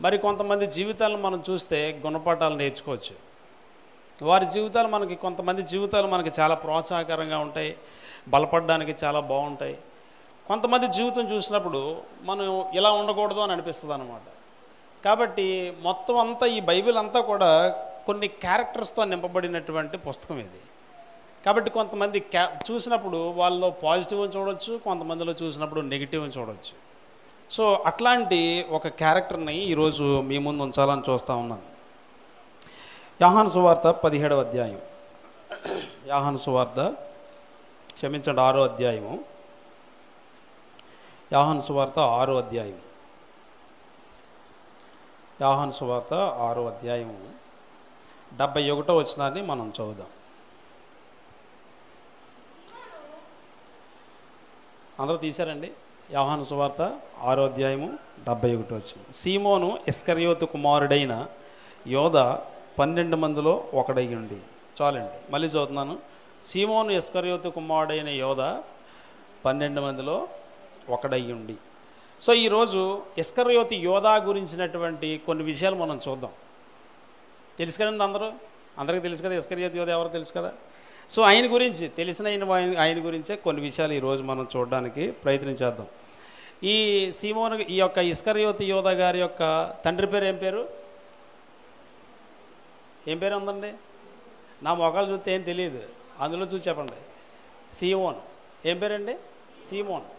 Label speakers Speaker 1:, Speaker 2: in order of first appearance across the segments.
Speaker 1: మరి కొంతమంది జీవితాలను మనం చూస్తే గుణపాఠాలు నేర్చుకోవచ్చు. వారి జీవితాలు మనకి, కొంతమంది జీవితాలు మనకి చాలా ప్రోత్సాహకరంగా ఉంటాయి, బలపడడానికి చాలా బాగుంటాయి. కొంతమంది జీవితం చూసినప్పుడు మనం ఇలా ఉండకూడదు అని అనిపిస్తుంది అన్నమాట. కాబట్టి మొత్తం అంతా ఈ బైబిల్ అంతా కూడా కొన్ని క్యారెక్టర్స్తో నింపబడినటువంటి పుస్తకం ఇది. కాబట్టి కొంతమంది చూసినప్పుడు వాళ్ళలో పాజిటివ్ అని చూడవచ్చు, కొంతమందిలో చూసినప్పుడు నెగిటివ్ అని చూడవచ్చు. సో అట్లాంటి ఒక క్యారెక్టర్ని ఈరోజు మీ ముందు ఉంచాలని చూస్తూ ఉన్నాను. యోహాను సువార్త 17వ అధ్యాయం, యోహాను సువార్త 6వ అధ్యాయము, యోహాను సువార్త 6వ అధ్యాయం, యోహాను సువార్త 6వ అధ్యాయము 71వ వచనాన్ని మనం చదువుదాం. అందరూ తీశారండి? యోహాను సువార్త 6వ అధ్యాయము 71వ వచనం. సీమోను ఇస్కరియోతు కుమారుడైన యోధ 12 మందిలో ఒకడయ్యుండి. చాలండి, మళ్ళీ చదువుతున్నాను. సీమోను ఇస్కరియోతు కుమారుడైన యోధ 12 మందిలో ఒకడయ్యుండి. సో ఈరోజు ఇస్కరియోతు యోధ గురించినటువంటి కొన్ని విషయాలు మనం చూద్దాం. తెలుసు కదండి, అందరికీ తెలుసు కదా ఇస్కరియోతు యోధ ఎవరో తెలుసు కదా. సో ఆయన గురించి తెలిసిన ఆయన గురించే కొన్ని విషయాలు ఈరోజు మనం చూడడానికి ప్రయత్నించేద్దాం. ఈ సీమోను, ఈ యొక్క ఇస్కరియోతు యోధ గారి యొక్క తండ్రి పేరు ఏం పేరు ఉందండి? నా మొఖాలు చూస్తే ఏం తెలియదు, అందులో చూసి చెప్పండి. సీమోను ఏం పేరండి? సీమోను.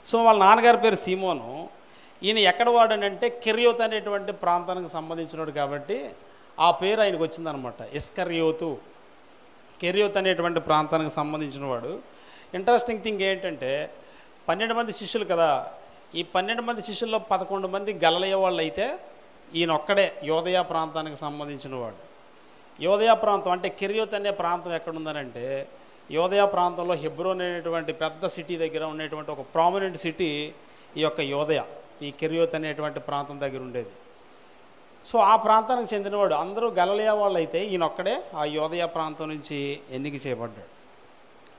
Speaker 1: సో వాళ్ళ నాన్నగారి పేరు సీమోను. ఈయన ఎక్కడ వాడనంటే కెరియోతు అనేటువంటి ప్రాంతానికి సంబంధించినవాడు కాబట్టి ఆ పేరు ఆయనకు వచ్చిందనమాట, ఇస్కరియోతు. కెరియోతు అనేటువంటి ప్రాంతానికి సంబంధించిన వాడు. ఇంట్రెస్టింగ్ థింగ్ ఏంటంటే 12 మంది శిష్యులు కదా, ఈ 12 మంది శిష్యుల్లో 11 మంది గలిలయ వాళ్ళు అయితే ఈయన ఒక్కడే యోదయ ప్రాంతానికి సంబంధించిన వాడు. యోదయ ప్రాంతం అంటే కెరియోతు అనే ప్రాంతం ఎక్కడుందనంటే యోదయ ప్రాంతంలో హెబ్రోన్ అనేటువంటి పెద్ద సిటీ దగ్గర ఉండేటువంటి ఒక ప్రామినెంట్ సిటీ ఈ యొక్క యోదయ, ఈ కెరియోతు అనేటువంటి ప్రాంతం దగ్గర ఉండేది. సో ఆ ప్రాంతానికి చెందినవాడు. అందరూ గలిలయ వాళ్ళు అయితే ఈయన ఒక్కడే ఆ యోదయ ప్రాంతం నుంచి ఎన్నిక చేయబడ్డాడు.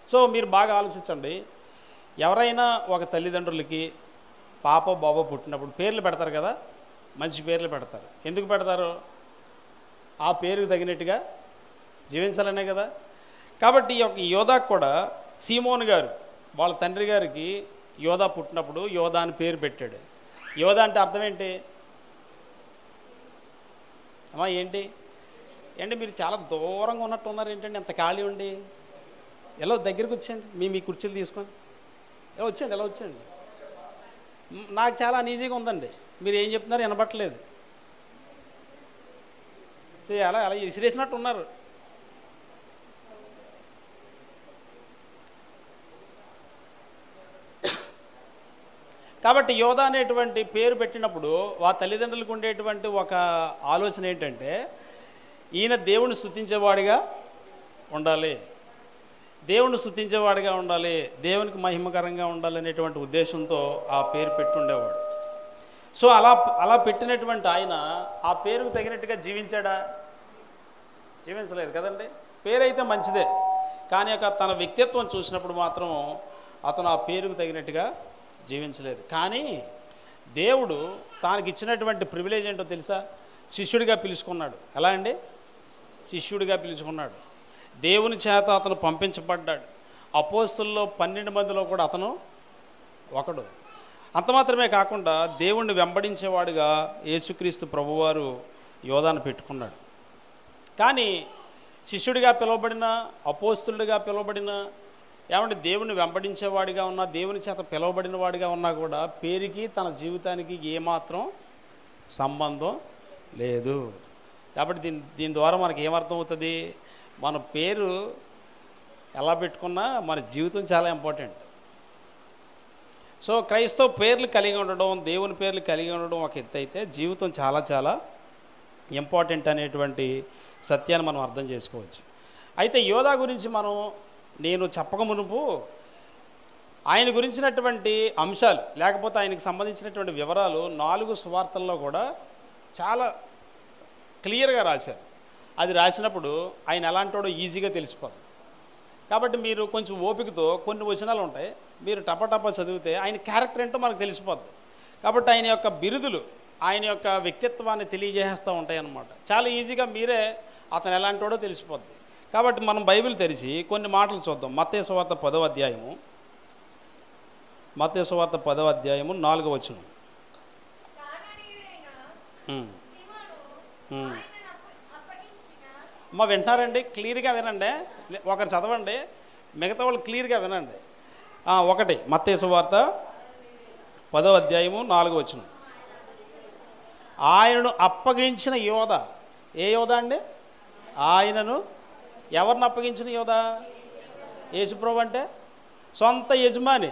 Speaker 1: సో మీరు బాగా ఆలోచించండి, ఎవరైనా ఒక తల్లిదండ్రులకి పాప బాబో పుట్టినప్పుడు పేర్లు పెడతారు కదా, మంచి పేర్లు పెడతారు. ఎందుకు పెడతారు? ఆ పేరుకు తగినట్టుగా జీవించాలనే కదా. కాబట్టి ఈ యొక్క యోధాకు కూడా సీమోను గారు వాళ్ళ తండ్రి గారికి యోధా పుట్టినప్పుడు యోధా అని పేరు పెట్టాడు. యోధా అంటే అర్థం ఏంటి అమ్మా? ఏంటి మీరు చాలా దూరంగా ఉన్నట్టు ఉన్నారు ఏంటండి, ఎంత ఖాళీ ఉండి? ఎలా దగ్గరికి వచ్చేయండి, మీ కుర్చీలు తీసుకొని ఎలా వచ్చేయండి. నాకు చాలా అన్ఈజీగా ఉందండి, మీరు ఏం చెప్తున్నారు వినబట్టలేదు. సో అలా విసిరేసినట్టు ఉన్నారు. కాబట్టి యోధా అనేటువంటి పేరు పెట్టినప్పుడు ఆ తల్లిదండ్రులకు ఉండేటువంటి ఒక ఆలోచన ఏంటంటే ఈయన దేవుణ్ణి స్తుతించేవాడిగా ఉండాలి, దేవునికి మహిమకరంగా ఉండాలి అనేటువంటి ఉద్దేశంతో ఆ పేరు పెట్టుండేవాడు. సో అలా పెట్టినటువంటి ఆయన ఆ పేరుకు తగినట్టుగా జీవించాడా? జీవించలేదు కదండి. పేరైతే మంచిదే, కానీ తన వ్యక్తిత్వం చూసినప్పుడు మాత్రం అతను ఆ పేరుకు తగినట్టుగా జీవించలేదు. కానీ దేవుడు తానికి ఇచ్చినటువంటి ప్రివిలేజ్ ఏంటో తెలుసా? శిష్యుడిగా పిలుచుకున్నాడు. ఎలా అండి? శిష్యుడిగా పిలుచుకున్నాడు. దేవుని చేత అతను పంపించబడ్డాడు. అపోస్తలుల్లో 12 మందిలో కూడా అతను ఒకడు. అంత మాత్రమే కాకుండా దేవుణ్ణి వెంబడించేవాడుగా యేసుక్రీస్తు ప్రభువారు యోధాను పెట్టుకున్నాడు. కానీ శిష్యుడిగా పిలువబడిన, అపోస్తలుడిగా పిలువబడిన, ఏమంటే దేవుని వెంబడించేవాడిగా ఉన్నా, దేవుని చేత పిలువబడిన వాడిగా ఉన్నా కూడా పేరుకి తన జీవితానికి ఏమాత్రం సంబంధం లేదు. కాబట్టి దీని ద్వారా మనకి ఏమర్థం అవుతుంది? మన పేరు ఎలా పెట్టుకున్నా మన జీవితం చాలా ఇంపార్టెంట్. సో క్రైస్తవ పేర్లు కలిగి ఉండడం, దేవుని పేర్లు కలిగి ఉండడం ఒక ఎత్తు అయితే, జీవితం చాలా చాలా ఇంపార్టెంట్ అనేటువంటి సత్యాన్ని మనం అర్థం చేసుకోవచ్చు. అయితే యోధా గురించి నేను చెప్పక మునుపు ఆయన గురించినటువంటి అంశాలు, లేకపోతే ఆయనకు సంబంధించినటువంటి వివరాలు 4 సువార్తల్లో కూడా చాలా క్లియర్గా రాశారు. అది రాసినప్పుడు ఆయన ఎలాంటోడో ఈజీగా తెలిసిపోతుంది. కాబట్టి మీరు కొంచెం ఓపికతో కొన్ని వచనాలు ఉంటాయి, మీరు టపటప చదివితే ఆయన క్యారెక్టర్ ఏంటో మనకు తెలిసిపోద్ది. కాబట్టి ఆయన యొక్క బిరుదులు, ఆయన యొక్క వ్యక్తిత్వాన్ని తెలియజేస్తూ ఉంటాయి అన్నమాట. చాలా ఈజీగా మీరే అతను ఎలాంటి వాడో తెలిసిపోద్ది. కాబట్టి మనం బైబిల్ తెరిచి కొన్ని మాటలు చూద్దాం. మత్తయి సువార్త 10వ అధ్యాయము, మత్తయి సువార్త 10వ అధ్యాయము 4వ వచనం. అమ్మ వింటారండి? క్లియర్గా వినండి. ఒకరు చదవండి, మిగతా వాళ్ళు క్లియర్గా వినండి. ఒకటి మత్తయి సువార్త 10వ అధ్యాయము 4వ వచనం. ఆయనను అప్పగించిన యోధ. ఏ యోధ అండి? ఆయనను ఎవరిని అప్పగించిన యోధ? యేసుప్రభు అంటే సొంత యజమాని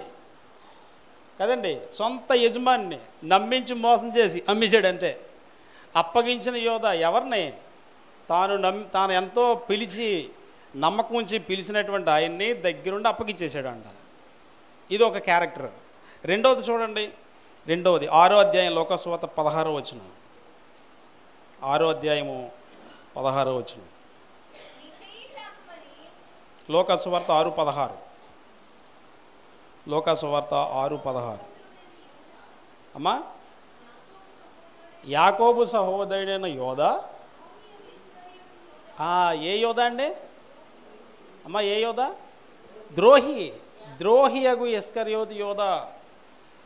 Speaker 1: కదండి. సొంత యజమానిని నమ్మించి మోసం చేసి అమ్మేశాడు అంతే. అప్పగించిన యోధ ఎవరిని? తాను ఎంతో పిలిచి నమ్మకం ఉంచి పిలిచినటువంటి ఆయన్ని దగ్గరుండి అప్పగించేశాడు అంట. ఇది ఒక క్యారెక్టర్. రెండవది చూడండి, రెండవది 6వ అధ్యాయం లోకసువార్త 16వ వచనం. 6వ అధ్యాయము 16వ వచనం. లోకసువార్త 6:16. లోకసువార్త 6:16. అమ్మా, యాకోబు సహోదరుడైన యోధ. ఏ యోధ అండి? అమ్మ ఏ యోధ? ద్రోహి అగు ఇస్కరియోతు యోధ.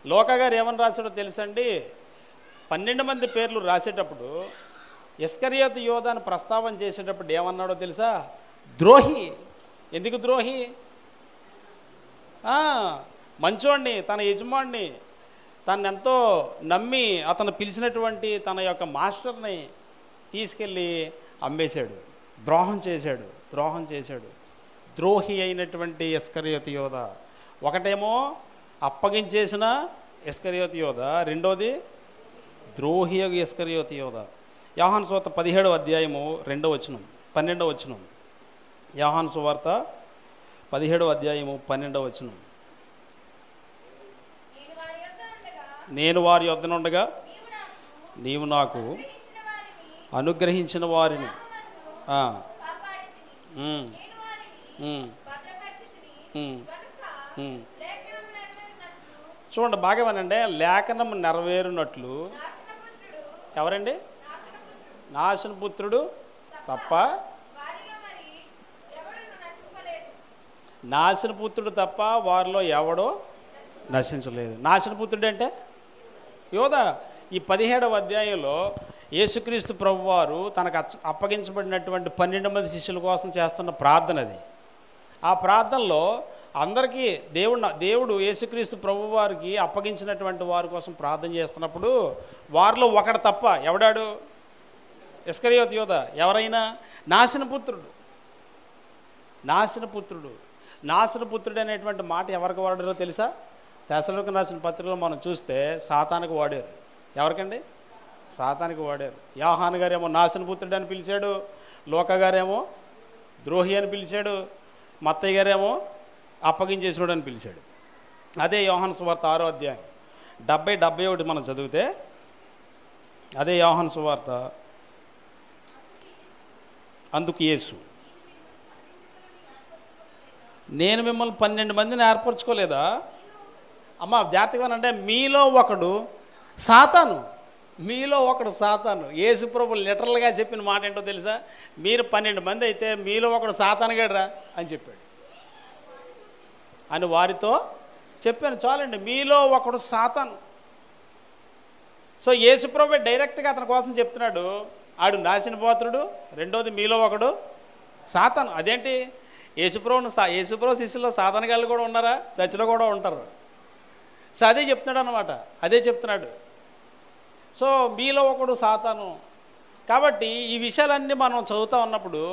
Speaker 1: లోక గారు ఏమని రాశాడో తెలుసండి? 12 మంది పేర్లు రాసేటప్పుడు ఇస్కరియోతు యోధ అని ప్రస్తావన చేసేటప్పుడు ఏమన్నాడో తెలుసా? ద్రోహి. ఎందుకు ద్రోహి? మంచోడిని, తన యజమాడిని, తను ఎంతో నమ్మి అతను పిలిచినటువంటి తన యొక్క మాస్టర్ని తీసుకెళ్ళి అమ్మేశాడు, ద్రోహం చేశాడు. ద్రోహి అయినటువంటి ఇస్కరియోతు యోధ. ఒకటేమో అప్పగించేసిన ఇస్కరియోతు యోధ, రెండోది ద్రోహి ఇస్కరియోతు యోధ. యోహాను సువార్త 17వ అధ్యాయము 2వ వచనం, 12వ వచనం. యోహాను సువార్త 17వ అధ్యాయము 12వ వచనం. నేను వారి యొద్దనుండగా నీవు నాకు అనుగ్రహించిన వారిని చూడండి, బాగా వినండి. లేఖనం నెరవేరునట్లు. ఎవరండి? నాశనపుత్రుడు తప్ప వారిలో ఎవడో నశించలేదు. నాశనపుత్రుడు అంటే యోధ. ఈ 17వ అధ్యాయంలో యేసుక్రీస్తు ప్రభువారు తనకు అప్పగించబడినటువంటి 12 మంది శిష్యుల కోసం చేస్తున్న ప్రార్థన అది. ఆ ప్రార్థనలో అందరికీ దేవుడు యేసుక్రీస్తు ప్రభువారికి అప్పగించినటువంటి వారి కోసం ప్రార్థన చేస్తున్నప్పుడు వారిలో ఒకడు తప్ప, ఎవడాడు? ఇస్కరియోతు యోధ. ఎవరైనా నాశనపుత్రుడు అనేటువంటి మాట ఎవరికి వాడారో తెలుసా? తెస్సలోనికీయులకు రాసిన పత్రికలో మనం చూస్తే సాతానుకు వాడారు. ఎవరికండి? సాతానుకు వాడారు. యోహాను గారేమో నాశనపుత్రుడు అని పిలిచాడు, లోక గారేమో ద్రోహి అని పిలిచాడు, మత్తయ్య గారేమో అప్పగించేసినాడు అని పిలిచాడు. అదే యోహాను సువార్త 6వ అధ్యాయం 70-71 మనం చదివితే, అదే యోహాను సువార్త. అందుకు యేసు, నేను మిమ్మల్ని 12 మందిని ఏర్పరచుకోలేదా? అమ్మ జాగ్రత్తగా అంటే మీలో ఒకడు సాతాను. యేసు ప్రభు లిటరల్గా చెప్పిన మాట ఏంటో తెలుసా? మీరు 12 మంది అయితే మీలో ఒకడు సాతానుగాడురా అని చెప్పాడు అని వారితో చెప్పాను. చాలండి, మీలో ఒకడు సాతాను. సో యేసు ప్రభు డైరెక్ట్గా అతని కోసం చెప్తున్నాడు, ఆడు నాశనపాత్రుడు, రెండోది మీలో ఒకడు సాతాను. అదేంటి? యేసుప్రభు శిష్యుల్లో సాతానుగాళ్ళు కూడా ఉన్నారా? చర్చిలో కూడా ఉంటారు. సో అదే చెప్తున్నాడు అన్నమాట, అదే చెప్తున్నాడు. సో మీలో ఒకడు సాతాను. కాబట్టి ఈ విషయాలన్నీ మనం చదువుతూ ఉన్నప్పుడు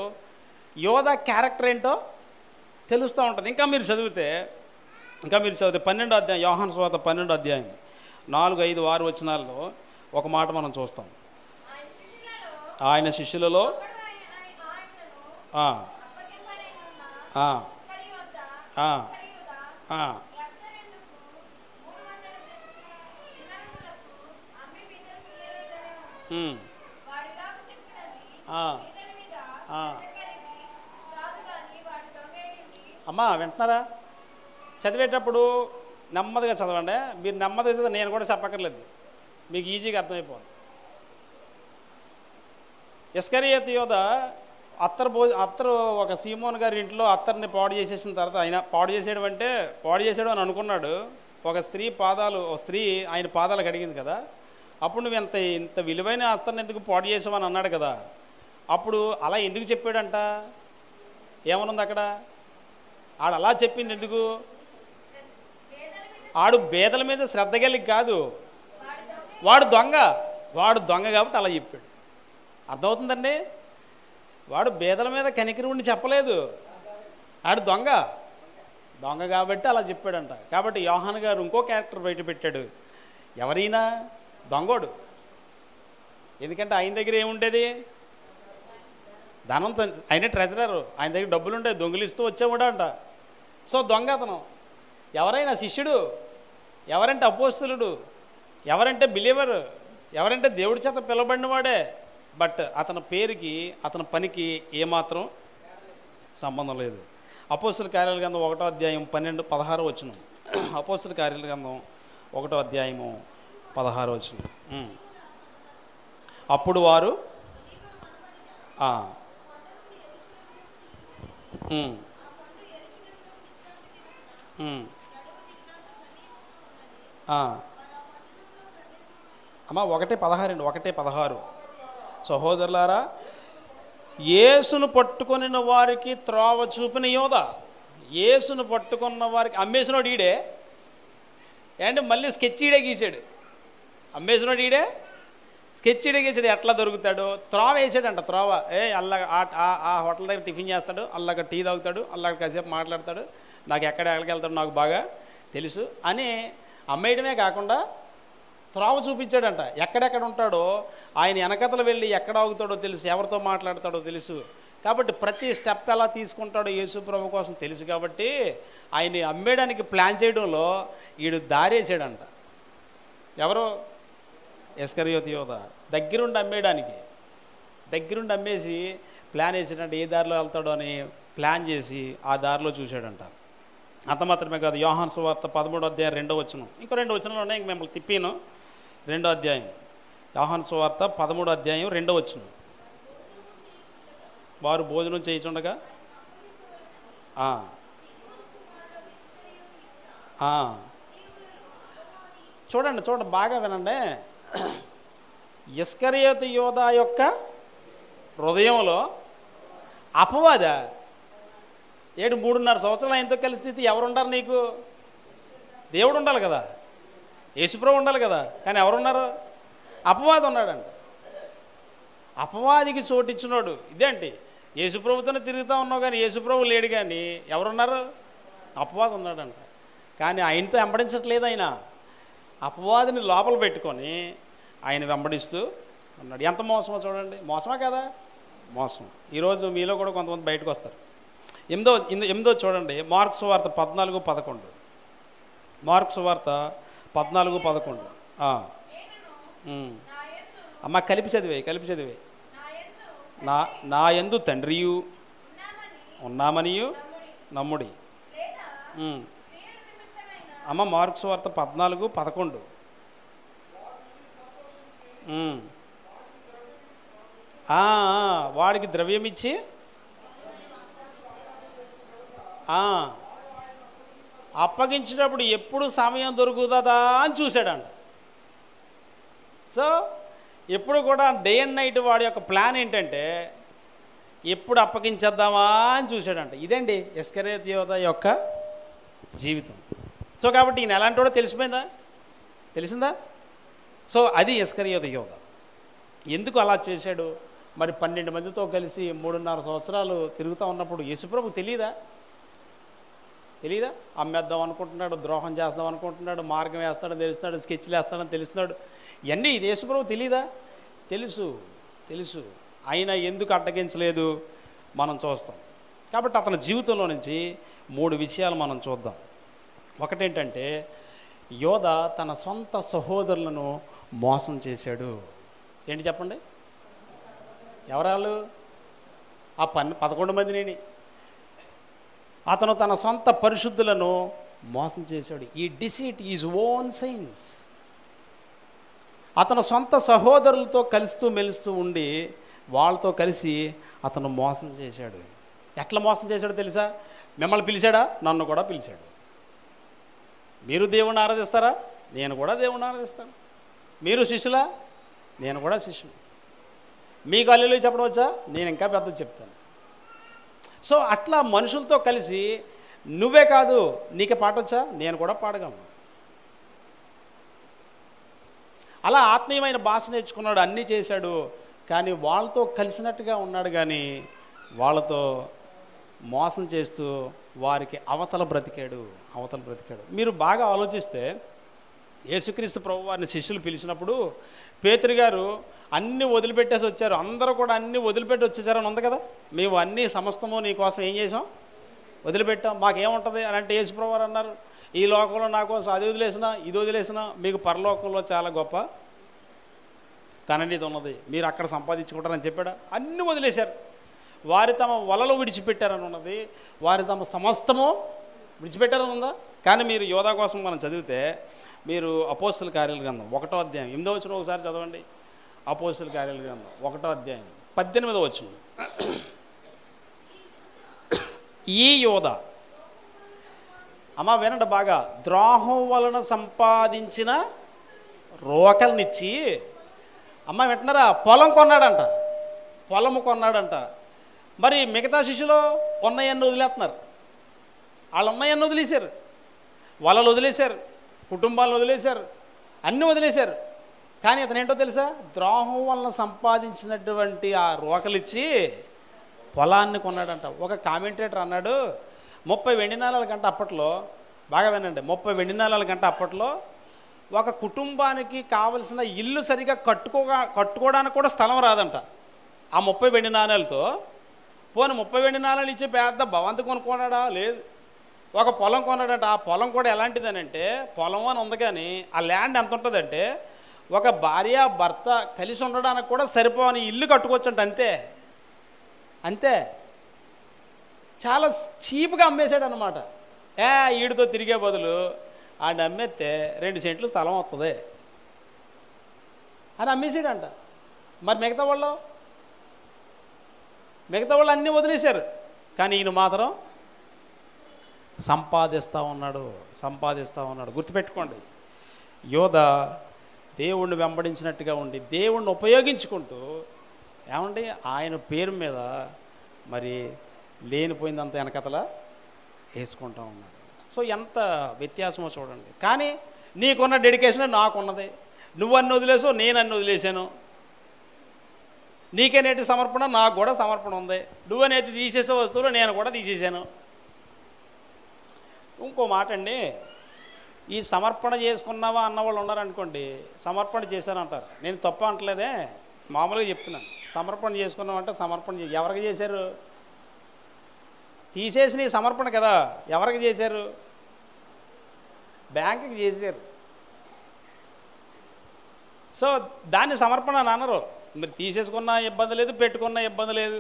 Speaker 1: యోధ క్యారెక్టర్ ఏంటో తెలుస్తూ ఉంటుంది. ఇంకా మీరు చదివితే 12వ అధ్యాయం, యోహాను సువార్త 12వ అధ్యాయం 4, 5, 6 వచనాల్లో ఒక మాట మనం చూస్తాం. ఆయన శిష్యులలో అమ్మా వింటున్నారా? చదివేటప్పుడు నెమ్మదిగా చదవండి. మీరు నెమ్మదిగా చదివి నేను కూడా చెప్పక్కర్లేదు, మీకు ఈజీగా అర్థమైపోతుంది. ఇస్కరియోతు యోధ అత్తరు ఒక సీమోన్ గారి ఇంట్లో అత్తర్ని పాడు చేసేసిన తర్వాత, ఆయన పాడు చేసేయడం అంటే పాడు చేసాడు అని అనుకున్నాడు. ఒక స్త్రీ ఆయన పాదాలు కడిగింది కదా, అప్పుడు నువ్వు ఇంత విలువైన అత్తర్ని ఎందుకు పాడు చేసావని అన్నాడు కదా. అప్పుడు అలా ఎందుకు చెప్పాడంట? ఏమనుంది అక్కడ? ఆడు అలా చెప్పింది ఎందుకు? ఆడు బేదల మీద శ్రద్ధ కలిగి కాదు, వాడు దొంగ కాబట్టి అలా చెప్పాడు. అర్థమవుతుందండి? వాడు బేదల మీద కనికరి ఉండి చెప్పలేదు, ఆడు దొంగ కాబట్టి అలా చెప్పాడంట. కాబట్టి యోహాను గారు ఇంకో క్యారెక్టర్ బయట పెట్టాడు. ఎవరైనా దొంగోడు. ఎందుకంటే ఆయన దగ్గర ఏముండేది? ధనంతో, ఆయన ట్రెజరర్, ఆయన దగ్గర డబ్బులు ఉంటాయి, దొంగిలిస్తూ వచ్చేవాడు అంట. సో దొంగ అతను. ఎవరైనా శిష్యుడు, ఎవరంటే అపోస్తలుడు, ఎవరంటే బిలీవర్, ఎవరంటే దేవుడి చేత పిలవబడినవాడే. బట్ అతని పేరుకి అతని పనికి ఏమాత్రం సంబంధం లేదు. అపోస్తల కార్యాల గ్రంథం 1వ అధ్యాయం 12-16 వచనం. అపోస్తల కార్యాల గ్రంథం 1వ అధ్యాయము 16 వచనం. అప్పుడు వారు అమ్మా 1:16 సహోదరులారా, యేసును పట్టుకొనిన వారికి త్రోవ చూపిన యోధ. యేసును పట్టుకున్న వారికి అమ్మేసినోడు ఈడే అండ్ మళ్ళీ స్కెచ్ ఈడే గీసాడు. అమ్మేసినోడు ఈడే, స్కెచ్ ఈడే గీసాడు. ఎట్లా దొరుకుతాడు? త్రోవ వేసాడంట. త్రోవ ఆ హోటల్ దగ్గర టిఫిన్ చేస్తాడు, అల్లాగ టీ తాగుతాడు, అల్లాగ కాసేపు మాట్లాడతాడు, నాకు ఎక్కడికి వెళ్తాడు నాకు బాగా తెలుసు అని అమ్మేయడమే కాకుండా త్రోవ చూపించాడంట. ఎక్కడెక్కడ ఉంటాడో ఆయన వెనకతలు వెళ్ళి ఎక్కడ ఆగుతాడో తెలుసు, ఎవరితో మాట్లాడతాడో తెలుసు. కాబట్టి ప్రతి స్టెప్ ఎలా తీసుకుంటాడో యేసు ప్రభు కోసం తెలుసు. కాబట్టి ఆయన అమ్మేయడానికి ప్లాన్ చేయడంలో వీడు దారేసాడంట. ఎవరో ఇస్కరియోతు యోధ దగ్గరుండి అమ్మేసి ప్లాన్ వేసాడంట. ఏ దారిలో వెళ్తాడో అని ప్లాన్ చేసి ఆ దారిలో చూశాడంట. అంత మాత్రమే కాదు, యోహాను సువార్త 13వ అధ్యాయం 2వ వచనం. ఇంకో 2 వచనాలు ఉన్నాయి, ఇంక మిమ్మల్ని తిప్పాను. 2వ అధ్యాయం యోహాను సువార్త 13వ అధ్యాయం 2వ వచనం. వారు భోజనం చేయుచుండగా చూడండి బాగా వినండి. ఇస్కరియోతు యోధ యొక్క హృదయంలో అపవాద 3.5 సంవత్సరాలు ఆయనతో కలిసి ఎవరుంటారు? నీకు దేవుడు ఉండాలి కదా, యేసుప్రభు ఉండాలి కదా, కానీ ఎవరున్నారు? అపవాది ఉన్నాడంట. అపవాదికి చోటిచ్చినోడు ఇదేంటి? యేసుప్రభుతోనే తిరుగుతూ ఉన్నావు కానీ యేసుప్రభు లేడు, కానీ ఎవరున్నారు? అపవాది ఉన్నాడంట. కానీ ఆయనతో వెంబడించట్లేదు. ఆయన అపవాదిని లోపల పెట్టుకొని ఆయన వెంబడిస్తూ ఉన్నాడు. ఎంత మోసమో చూడండి. మోసమా కదా? మోసం. ఈరోజు మీలో కూడా కొంతమంది బయటకు వస్తారు. 8వ చూడండి, మార్కు సువార్త 14:11. మార్కు సువార్త 14:11. అమ్మ కలిపి చదివే. నా యందు తండ్రియు ఉన్నామనియు నమ్ముడి. అమ్మ మార్కు సువార్త 14:11. వాడికి ద్రవ్యం ఇచ్చి అప్పగించినప్పుడు ఎప్పుడు సమయం దొరుకుతుందా అని చూశాడంట. సో ఎప్పుడు కూడా డే అండ్ నైట్ వాడి యొక్క ప్లాన్ ఏంటంటే ఎప్పుడు అప్పగించేద్దామా అని చూశాడంట. ఇదండి ఇస్కరియోతు యోధ యొక్క జీవితం. సో కాబట్టి ఈయన ఎలాంటి వాడో తెలిసిందా? సో అది ఇస్కరియోతు యోధ. ఎందుకు అలా చేశాడు? మరి 12 మందితో కలిసి 3.5 సంవత్సరాలు తిరుగుతూ ఉన్నప్పుడు యేసుప్రభు తెలీదా? అమ్మేద్దాం అనుకుంటున్నాడు, ద్రోహం చేద్దాం అనుకుంటున్నాడు, మార్గం వేస్తాడని తెలుస్తున్నాడు, స్కెచ్లు వేస్తాడని తెలుస్తున్నాడు. ఇవన్నీ ఇది యేసుప్రభు తెలీదా? తెలుసు. అయినా ఎందుకు అడ్డగించలేదు మనం చూస్తాం. కాబట్టి అతని జీవితంలో నుంచి 3 విషయాలు మనం చూద్దాం. ఒకటేంటంటే యోధ తన సొంత సహోదరులను మోసం చేశాడు. ఏంటి చెప్పండి? ఎవరాళ్ళు? ఆ 11 మందిని. అతను తన సొంత పరిశుద్ధులను మోసం చేశాడు. ఈ డిసీట్ ఈజ్ ఓన్ సైన్స్. అతను సొంత సహోదరులతో కలుస్తూ మెలుస్తూ ఉండి వాళ్ళతో కలిసి అతను మోసం చేశాడు. ఎట్లా మోసం చేశాడో తెలుసా? మిమ్మల్ని పిలిచాడా? నన్ను కూడా పిలిచాడు. మీరు దేవుణ్ణి ఆరాధిస్తారా? నేను కూడా దేవుణ్ణి ఆరాధిస్తాను. మీరు శిష్యులా? నేను కూడా శిష్యుని. మీకు హల్లెలూయా చెప్పడం వచ్చా? నేను ఇంకా పెద్దది చెప్తాను. సో అట్లా మనుషులతో కలిసి, నువ్వే కాదు నీకే పాట వచ్చా? నేను కూడా పాడగలను. అలా ఆత్మీయమైన భాష నేర్చుకున్నాడు, అన్నీ చేశాడు. కానీ వాళ్ళతో కలిసినట్టుగా ఉన్నాడు, కానీ వాళ్ళతో మోసం చేస్తూ వారికి అవతల బ్రతికాడు. మీరు బాగా ఆలోచిస్తే యేసుక్రీస్తు ప్రభు వారిని శిష్యులు పిలిచినప్పుడు పేతురు గారు అన్నీ వదిలిపెట్టేసి వచ్చారు. అందరూ కూడా అన్నీ వదిలిపెట్టి వచ్చేసారని ఉంది కదా. మేము అన్నీ సమస్తము నీ కోసం ఏం చేసాం? వదిలిపెట్టాం. మాకేముంటుంది అని అంటే యేసు ప్రభు వారు అన్నారు, ఈ లోకంలో నా కోసం అది వదిలేసినా ఇది వదిలేసినా మీకు పరలోకంలో చాలా గొప్ప ధననిధి ఉన్నది, మీరు అక్కడ సంపాదించుకుంటారని చెప్పాడా? అన్నీ వదిలేశారు. వారి తమ వలలు విడిచిపెట్టారని ఉన్నది, వారి తమ సమస్తము విడిచిపెట్టారని ఉందా? కానీ మీరు యోధా కోసం మనం చదివితే, మీరు అపోస్తుల కార్యాల గ్రంథం 1వ అధ్యాయం 8వ వచనం ఒకసారి చదవండి. అపోస్తుల కార్యాల గ్రంథం 1వ అధ్యాయం 18వ వచనం. ఈ యోధా, అమ్మ వినండి బాగా, ద్రోహం వలన సంపాదించిన రోకల్నిచ్చి, అమ్మ వింటున్నారా, పొలము కొన్నాడంట. మరి మిగతా శిష్యులు ఉన్నయన్ని వదిలేస్తున్నారు. వాళ్ళు ఉన్నయన్ని వదిలేశారు, వలలు వదిలేశారు, కుటుంబాలను వదిలేశారు, అన్నీ వదిలేశారు. కానీ అతను ఏంటో తెలుసా? ద్రోహం వలన సంపాదించినటువంటి ఆ రోకలిచ్చి పొలాన్ని కొన్నాడంట. ఒక కామెంటేటర్ అన్నాడు, 30 వెండి నాణాల కంటే అప్పట్లో, బాగా వినండి, 30 వెండి నాణాల కంటే అప్పట్లో ఒక కుటుంబానికి కావలసిన ఇల్లు సరిగా కట్టుకోవడానికి కూడా స్థలం రాదంట. ఆ 30 వెండి నాణాలతో పోనీ 30 వెండి నాణాలు ఇచ్చే పెద్ద భవంతి కొనుక్కున్నాడా? లేదు. ఒక పొలం కొన్నాడంట. ఆ పొలం కూడా ఎలాంటిదనంటే, పొలం అని ఉంది కానీ ఆ ల్యాండ్ ఎంత ఉంటుందంటే, ఒక భార్య భర్త కలిసి ఉండడానికి కూడా సరిపోని ఇల్లు కట్టుకోవచ్చంట. అంతే. చాలా చీప్గా అమ్మేశాడు అనమాట. ఈడితో తిరిగే బదులు ఆడిని అమ్మేస్తే 2 సెంట్లు స్థలం వస్తుంది అని అమ్మేసాడంట. మరి మిగతా వాళ్ళు అన్నీ వదిలేశారు. కానీ ఈయన మాత్రం సంపాదిస్తూ ఉన్నాడు. గుర్తుపెట్టుకోండి, యోధా దేవుణ్ణి వెంబడించినట్టుగా ఉండి దేవుణ్ణి ఉపయోగించుకుంటూ ఏమండి ఆయన పేరు మీద మరి లేనిపోయిందంత వెనకతలా వేసుకుంటూ ఉన్నాడు. సో ఎంత వ్యత్యాసమో చూడండి. కానీ నీకున్న డెడికేషన్ నాకున్నది. నువ్వు అన్ని వదిలేసావు, నేను అన్ని వదిలేశాను. నీకే నేటి సమర్పణ, నాకు కూడా సమర్పణ ఉంది. నువ్వు నేటి తీసేసే వస్తువులు నేను కూడా తీసేసాను. ఇంకో మాట అండి, ఈ సమర్పణ చేసుకున్నావా అన్నవాళ్ళు ఉన్నారనుకోండి, సమర్పణ చేశానంటారు. నేను తప్ప అంటలేదే, మామూలుగా చెప్తున్నాను. సమర్పణ చేసుకున్నామంటే సమర్పణ ఎవరికి చేశారు? తీసేసి నీ సమర్పణ కదా, ఎవరికి చేశారు? బ్యాంకుకి చేశారు. సో దాన్ని సమర్పణ అని అనరు. మీరు తీసేసుకున్న ఇబ్బంది లేదు, పెట్టుకున్న ఇబ్బంది లేదు.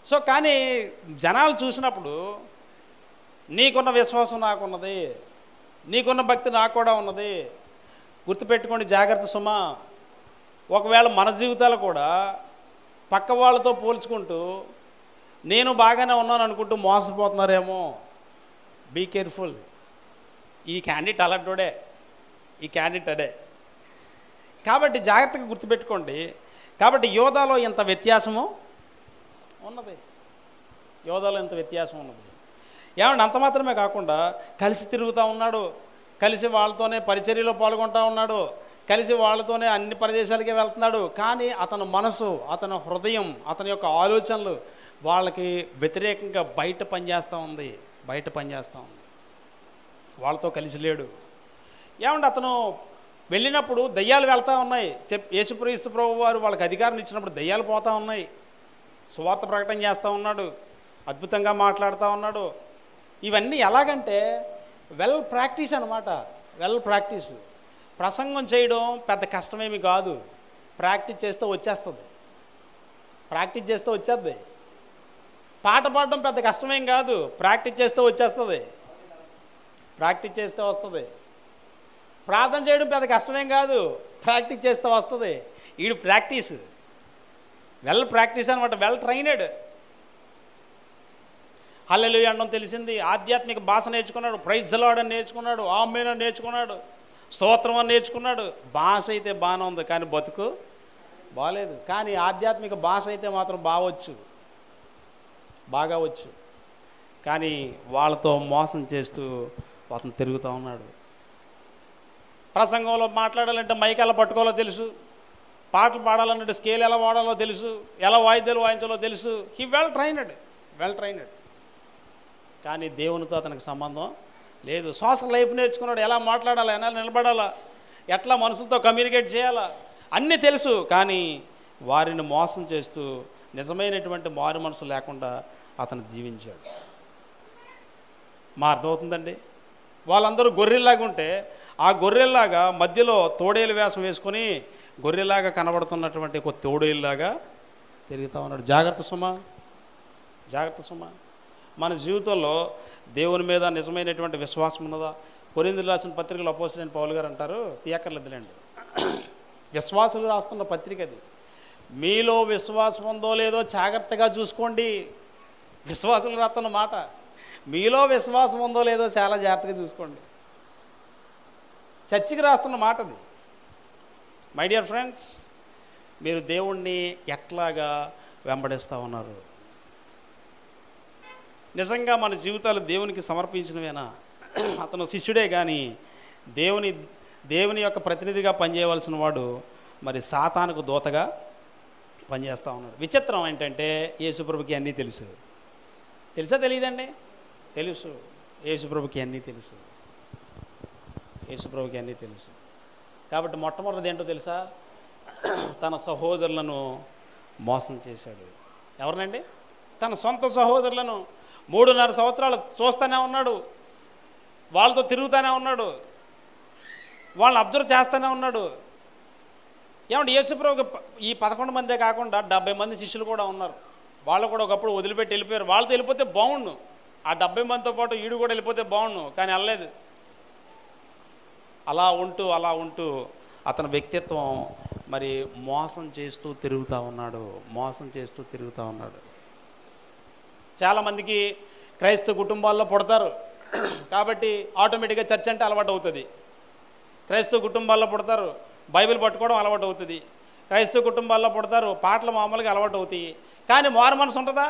Speaker 1: సో కానీ జనాలు చూసినప్పుడు నీకున్న విశ్వాసం నాకున్నది, నీకున్న భక్తి నాకు కూడా ఉన్నది. గుర్తుపెట్టుకోండి, జాగ్రత్త సుమా. ఒకవేళ మన జీవితాలు కూడా పక్క వాళ్ళతో పోల్చుకుంటూ నేను బాగానే ఉన్నాను అనుకుంటూ మోసపోతున్నారేమో. Be careful. ఈ క్యాండిడేట్ అలాంటోడే, ఈ క్యాండిడేట్ అడే. కాబట్టి జాగ్రత్తగా గుర్తుపెట్టుకోండి. కాబట్టి యోధాలో ఎంత వ్యత్యాసము ఉన్నది, ఏమంటే అంత మాత్రమే కాకుండా కలిసి తిరుగుతూ ఉన్నాడు, కలిసి వాళ్ళతోనే పరిచర్యలో పాల్గొంటూ ఉన్నాడు, కలిసి వాళ్ళతోనే అన్ని ప్రదేశాలకి వెళ్తున్నాడు. కానీ అతని మనసు, అతని హృదయం, అతని యొక్క ఆలోచనలు వాళ్ళకి వ్యతిరేకంగా బయట పనిచేస్తూ ఉంది. వాళ్ళతో కలిసి లేడు. ఏమంటే అతను వెళ్ళినప్పుడు దయ్యాలు వెళ్తూ ఉన్నాయి. యేసుక్రీస్తు ప్రభు వారు వాళ్ళకి అధికారం ఇచ్చినప్పుడు దయ్యాలు పోతూ ఉన్నాయి. సువార్త ప్రకటన చేస్తూ ఉన్నాడు, అద్భుతంగా మాట్లాడుతూ ఉన్నాడు. ఇవన్నీ ఎలాగంటే వెల్ ప్రాక్టీస్ అనమాట. ప్రసంగం చేయడం పెద్ద కష్టమేమి కాదు. ప్రాక్టీస్ చేస్తే వచ్చేస్తుంది. పాట పాడడం పెద్ద కష్టమేం కాదు. ప్రాక్టీస్ చేస్తే వచ్చేస్తుంది. ప్రార్థన చేయడం పెద్ద కష్టమేం కాదు. ప్రాక్టీస్ చేస్తే వస్తుంది. వీడు ప్రాక్టీస్ వెల్ ప్రాక్టీస్ అనమాట, వెల్ ట్రైనెడ్. హల్లెలూయా అనడం తెలిసింది, ఆధ్యాత్మిక భాష నేర్చుకున్నాడు, ప్రైజ్ ది లార్డ్ అని నేర్చుకున్నాడు, ఆమేన్ అని నేర్చుకున్నాడు, స్తోత్రం అని నేర్చుకున్నాడు. భాష అయితే బాగానే ఉంది కానీ బతుకు బాగాలేదు. కానీ ఆధ్యాత్మిక భాష అయితే మాత్రం బాగా వచ్చు. కానీ వాళ్ళతో మోసం చేస్తూ అతను తిరుగుతూ ఉన్నాడు. ప్రసంగంలో మాట్లాడాలంటే మైక్ ఎలా పట్టుకోవాలో తెలుసు, పాటలు పాడాలంటే స్కేల్ ఎలా వాడాలో తెలుసు, ఎలా వాయిద్యాలు వాయించాలో తెలుసు. He well trained. కానీ దేవునితో అతనికి సంబంధం లేదు. సోషల్ లైఫ్ నేర్చుకున్నాడు, ఎలా మాట్లాడాలా, ఎలా నిలబడాలా, ఎట్లా మనుషులతో కమ్యూనికేట్ చేయాలా అన్నీ తెలుసు. కానీ వారిని మోసం చేస్తూ నిజమైనటువంటి మారు మనసు లేకుండా అతను జీవించాడు. మా అర్థమవుతుందండి? వాళ్ళందరూ గొర్రెల్లాగా ఉంటే ఆ గొర్రెల్లాగా మధ్యలో తోడేలు వేషం వేసుకొని గొర్రెలాగా కనబడుతున్నటువంటి ఒక తోడేలులాగా తిరుగుతూ ఉన్నాడు. జాగ్రత్త సుమ. మన జీవితంలో దేవుని మీద నిజమైనటువంటి విశ్వాసం ఉన్నదా? కొరింథీయులకు రాసిన పత్రికలో అపోస్తలుడైన పౌలు గారు అంటారు, తీయక్కర్లేదులేండి, విశ్వాసులు రాస్తున్న పత్రిక అది. మీలో విశ్వాసం ఉందో లేదో జాగ్రత్తగా చూసుకోండి. విశ్వాసులు రాస్తున్న మాట, మీలో విశ్వాసం ఉందో లేదో చాలా జాగ్రత్తగా చూసుకోండి. చర్చికి రాస్తున్న మాట అది. మై డియర్ ఫ్రెండ్స్, మీరు దేవుణ్ణి ఎట్లాగా వెంబడిస్తూ ఉన్నారు? నిజంగా మన జీవితాలు దేవునికి సమర్పించినవేనా? అతను శిష్యుడే కానీ దేవుని యొక్క ప్రతినిధిగా పనిచేయవలసిన వాడు మరి సాతానుకు దూతగా పనిచేస్తూ ఉన్నాడు. విచిత్రం ఏంటంటే యేసుప్రభుకి అన్నీ తెలుసా తెలియదండి? తెలుసు. యేసుప్రభుకి అన్నీ తెలుసు. కాబట్టి మొట్టమొదటిది ఏంటో తెలుసా? తన సహోదరులను మోసం చేశాడు. ఎవరినండి? తన సొంత సహోదరులను 3.5 సంవత్సరాలు చూస్తూనే ఉన్నాడు, వాళ్ళతో తిరుగుతూనే ఉన్నాడు, వాళ్ళని అబ్జర్వ్ చేస్తూనే ఉన్నాడు. ఏమంటే యేసుప్రభుకి ఈ 11 మందే కాకుండా 70 మంది శిష్యులు కూడా ఉన్నారు. వాళ్ళు కూడా ఒకప్పుడు వదిలిపెట్టి వెళ్ళిపోయారు. వాళ్ళతో వెళ్ళిపోతే బాగుండు, ఆ 70 మందితో పాటు ఈడు కూడా వెళ్ళిపోతే బాగుండు, కానీ వెళ్ళలేదు. అలా ఉంటూ అతని వ్యక్తిత్వం మరి మోసం చేస్తూ తిరుగుతూ ఉన్నాడు. చాలామందికి క్రైస్తవ కుటుంబాల్లో పుడతారు కాబట్టి ఆటోమేటిక్గా చర్చ్ అంటే అలవాటు అవుతుంది. క్రైస్తవ కుటుంబాల్లో పుడతారు, బైబిల్ పట్టుకోవడం అలవాటు అవుతుంది. క్రైస్తవ కుటుంబాల్లో పుడతారు, పాటలు మామూలుగా అలవాటు అవుతాయి. కానీ మారు మనసు ఉంటుందా?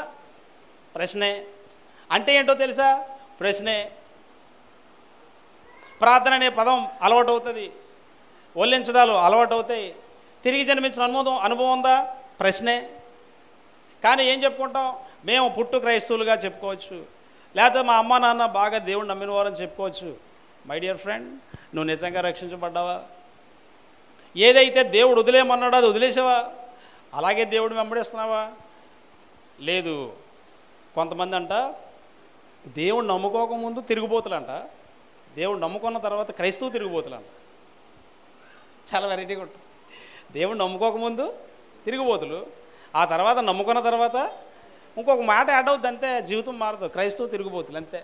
Speaker 1: ప్రశ్నే. అంటే ఏంటో తెలుసా? ప్రశ్నే. ప్రార్థన అనే పదం అలవాటు అవుతుంది, ఒళ్ళించడాలు అలవాటు అవుతాయి. తిరిగి జన్మించిన అనుభవం ఉందా? ప్రశ్నే. కానీ ఏం చెప్పుకుంటాం? మేము పుట్టు క్రైస్తవులుగా చెప్పుకోవచ్చు, లేకపోతే మా అమ్మ నాన్న బాగా దేవుడు నమ్మిన వారని చెప్పుకోవచ్చు. మై డియర్ ఫ్రెండ్, నువ్వు నిజంగా రక్షించబడ్డావా? ఏదైతే దేవుడు వదిలేయమన్నాడో అది వదిలేసావా? అలాగే దేవుడు వెంబడిస్తున్నావా? లేదు. కొంతమంది అంట దేవుడు నమ్ముకోకముందు తిరుగుబోతులంట, దేవుడు నమ్ముకున్న తర్వాత క్రైస్తవ తిరుగుబోతులంట. చాలా వెరైటీగా ఉంటుంది. దేవుడు నమ్ముకోకముందు తిరుగుబోతులు, ఆ తర్వాత నమ్ముకున్న తర్వాత ఇంకొక మాట యాడ్ అవుద్ది, అంతే. జీవితం మారదు, క్రైస్తవ తిరుగుబోతులు అంతే.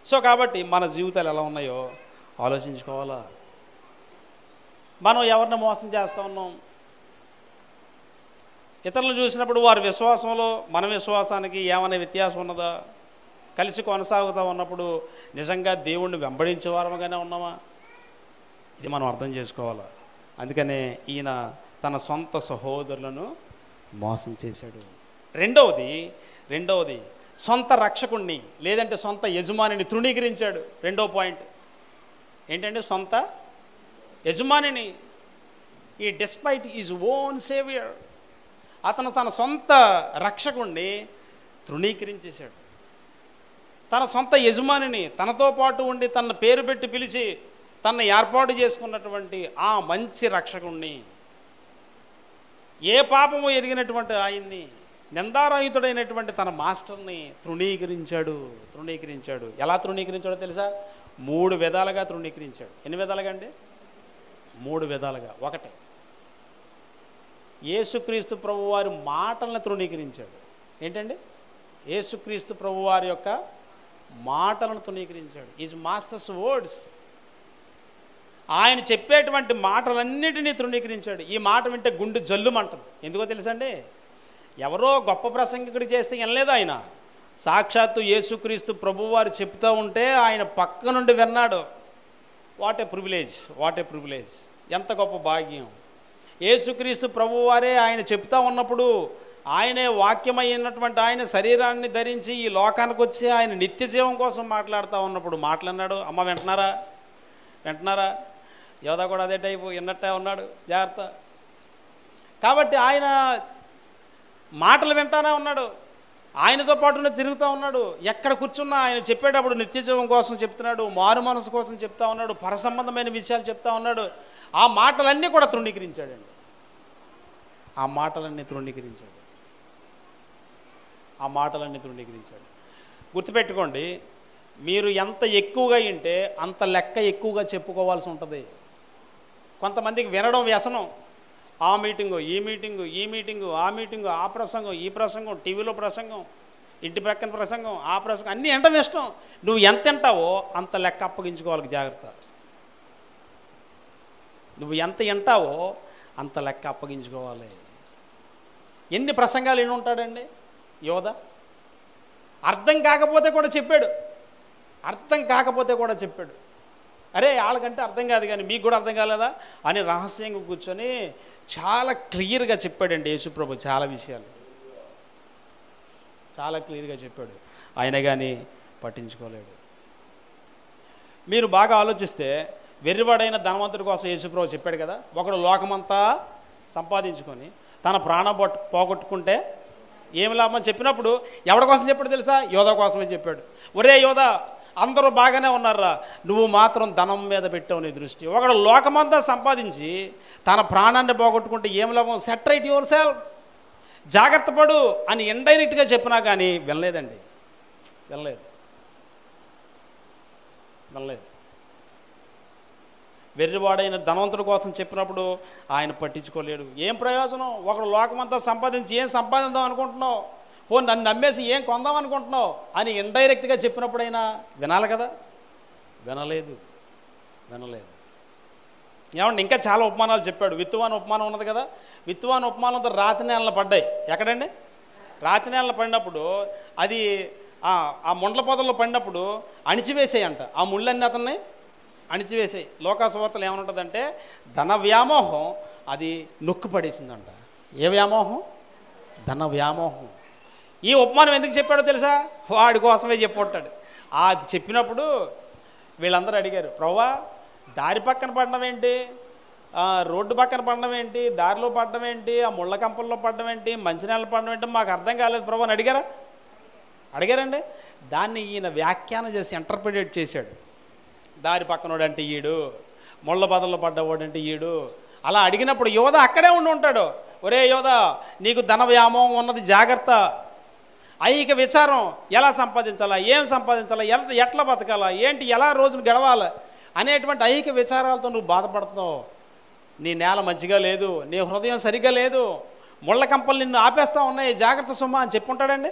Speaker 1: సో కాబట్టి మన జీవితాలు ఎలా ఉన్నాయో ఆలోచించుకోవాలా. మనం ఎవరిని మోసం చేస్తూ ఉన్నాం? ఇతరులను చూసినప్పుడు వారి విశ్వాసంలో మన విశ్వాసానికి ఏమైనా వ్యత్యాసం ఉన్నదా? కలిసి కొనసాగుతూ ఉన్నప్పుడు నిజంగా దేవుణ్ణి వెంబడించే వారముగానే ఉన్నామా? ఇది మనం అర్థం చేసుకోవాలి. అందుకనే ఈయన తన సొంత సహోదరులను మోసం చేశాడు. రెండవది సొంత రక్షకుణ్ణి లేదంటే సొంత యజమానిని తృణీకరించాడు. రెండో పాయింట్ ఏంటంటే సొంత యజమానిని. ఈ డిస్పైట్ ఈజ్ ఓన్ సేవియర్, అతను తన సొంత రక్షకుణ్ణి తృణీకరించేశాడు. తన సొంత యజమానిని, తనతో పాటు ఉండి తన పేరు పెట్టి పిలిచి తనను ఏర్పాటు చేసుకున్నటువంటి ఆ మంచి రక్షకుణ్ణి, ఏ పాపము ఎరిగినటువంటి ఆయన్ని, నిందారహితుడైనటువంటి తన మాస్టర్ని తృణీకరించాడు. ఎలా తృణీకరించాడో తెలుసా? 3 విధాలుగా తృణీకరించాడు. ఎన్ని విధాలుగా అండి? 3 విధాలుగా. ఒకటి, యేసుక్రీస్తు ప్రభువారి మాటలను తృణీకరించాడు. ఏంటండి? యేసుక్రీస్తు ప్రభువారి యొక్క మాటలను తృణీకరించాడు. Is masters words. ఆయన చెప్పేటువంటి మాటలన్నిటినీ తృణీకరించాడు. ఈ మాట వింటే గుండె జల్లుమంటది. ఎందుకో తెలుసండి, ఎవరో గొప్ప ప్రసంగికుడు చేస్తే వినలేదు ఆయన. సాక్షాత్తు యేసుక్రీస్తు ప్రభువారు చెప్తూ ఉంటే ఆయన పక్క నుండి విన్నాడు. What a privilege, what a privilege, ఎంత గొప్ప భాగ్యం. యేసుక్రీస్తు ప్రభువారే ఆయన చెప్తా ఉన్నప్పుడు, ఆయనే వాక్యమైనటువంటి ఆయన శరీరాన్ని ధరించి ఈ లోకానికి వచ్చి ఆయన నిత్య జీవం కోసం మాట్లాడుతూ ఉన్నప్పుడు మాట్లాడినాడు. అమ్మ వింటున్నారా? యోధా కూడా అదే టైపు విన్నట్టే ఉన్నాడు, జాగ్రత్త. కాబట్టి ఆయన మాటలు వింటానే ఉన్నాడు, ఆయనతో పాటునే తిరుగుతూ ఉన్నాడు. ఎక్కడ కూర్చున్నా ఆయన చెప్పేటప్పుడు నిత్య జీవం కోసం చెప్తున్నాడు, మారు మనసు కోసం చెప్తా ఉన్నాడు, పరసంబంధమైన విషయాలు చెప్తా ఉన్నాడు. ఆ మాటలన్నీ కూడా తృణీకరించాడండి. ఆ మాటలన్నీ తృణీకరించాడు. గుర్తుపెట్టుకోండి, మీరు ఎంత ఎక్కువగా వింటే అంత లెక్క ఎక్కువగా చెప్పుకోవాల్సి ఉంటుంది. కొంతమందికి వినడం వ్యసనం. ఆ మీటింగు, ఈ మీటింగు, ఆ మీటింగు, ఆ ప్రసంగం, ఈ ప్రసంగం, టీవీలో ప్రసంగం, ఇంటి ప్రక్కన ప్రసంగం, ఆ ప్రసంగం, అన్నీ వినడం ఇష్టం. నువ్వు ఎంత వింటావో అంత లెక్క అప్పగించుకోవాలి, జాగ్రత్త. నువ్వు ఎంత వింటావో అంత లెక్క అప్పగించుకోవాలి. ఎన్ని ప్రసంగాలు విని ఉంటాడండి యోధ? అర్థం కాకపోతే కూడా చెప్పాడు. అరే వాళ్ళకంటే అర్థం కాదు కానీ మీకు కూడా అర్థం కాలేదా అని రహస్యంగా కూర్చొని చాలా క్లియర్గా చెప్పాడండి యేసుప్రభు. చాలా విషయాలు చాలా క్లియర్గా చెప్పాడు. ఆయన కానీ పట్టించుకోలేడు. మీరు బాగా ఆలోచిస్తే వెర్రివాడైన ధనవంతుడి కోసం యేసుప్రభు చెప్పాడు కదా, ఒకడు లోకమంతా సంపాదించుకొని తన ప్రాణం పోగొట్టుకుంటే ఏమి లాభం చెప్పినప్పుడు ఎవరి కోసం చెప్పాడు తెలుసా? యోధ కోసమే చెప్పాడు. ఒరే యోధ, అందరూ బాగానే ఉన్నారా, నువ్వు మాత్రం ధనం మీద పెట్టావు నీ దృష్టి. ఒకడు లోకమంతా సంపాదించి తన ప్రాణాన్ని పోగొట్టుకుంటే ఏం లాభం? సెట్ రైట్ యువర్ సెల్ఫ్, జాగ్రత్త పడు అని ఇండైరెక్ట్గా చెప్పినా కానీ వినలేదు. వెర్రివాడైన ధనవంతుడి కోసం చెప్పినప్పుడు ఆయన పట్టించుకోలేడు. ఏం ప్రయోజనం? ఒకడు లోకమంతా సంపాదించి ఏం సంపాదిద్దాం అనుకుంటున్నావు, పో నన్ను నమ్మేసి ఏం కొందాం అనుకుంటున్నావు అని ఇండైరెక్ట్గా చెప్పినప్పుడైనా వినాలి కదా. వినలేదు. ఏమంటే ఇంకా చాలా ఉపమానాలు చెప్పాడు. విత్తువాని ఉపమానం ఉన్నది కదా, విత్తువాని ఉపమానంతో రాతి నేలలు పడ్డాయి. ఎక్కడండి? రాతి నేలలు పడినప్పుడు అది ఆ ముండ్ల పొదల్లో పడినప్పుడు అణిచివేసేయంట. ఆ ముళ్ళన్నీ అతన్ని అణిచివేసాయి. లోకాసువార్తలు ఏమనుంటుందంటే ధన వ్యామోహం అది నొక్కు పడేసిందంట. ఏ వ్యామోహం? ధన వ్యామోహం. ఈ ఉపమానం ఎందుకు చెప్పాడో తెలుసా? వాడి కోసమే చెప్పుంటాడు. అది చెప్పినప్పుడు వీళ్ళందరూ అడిగారు, ప్రభువా దారి పక్కన పడడం ఏంటి, రోడ్డు పక్కన పడడం ఏంటి, దారిలో పడడం ఏంటి, ఆ ముళ్ళ కంపల్లో పడడం ఏంటి, మంచినీళ్ళు పడడం ఏంటి, మాకు అర్థం కాలేదు ప్రభు అని అడిగారండి. దాన్ని ఈయన వ్యాఖ్యానం చేసి ఇంటర్ప్రిటేట్ చేశాడు. దారి పక్కనోడంటే ఈడు, ముళ్ళ బదల్లో పడ్డవాడంటే ఈడు. అలా అడిగినప్పుడు యోధ అక్కడే ఉంటాడు. ఒరే యోధ, నీకు ధన వ్యామోహం ఉన్నది, జాగ్రత్త. ఐహిక విచారం, ఎలా సంపాదించాలా, ఏం సంపాదించాలా, ఎట్లా బతకాలా, ఏంటి, ఎలా రోజులు గడవాలా అనేటువంటి ఐహిక విచారాలతో నువ్వు బాధపడుతున్నావు. నీ నేల మంచిగా లేదు, నీ హృదయం సరిగ్గా లేదు, ముళ్ళ కంపలు నిన్ను ఆపేస్తూ ఉన్నాయి, జాగ్రత్త సుమా అని చెప్పుంటాడండి.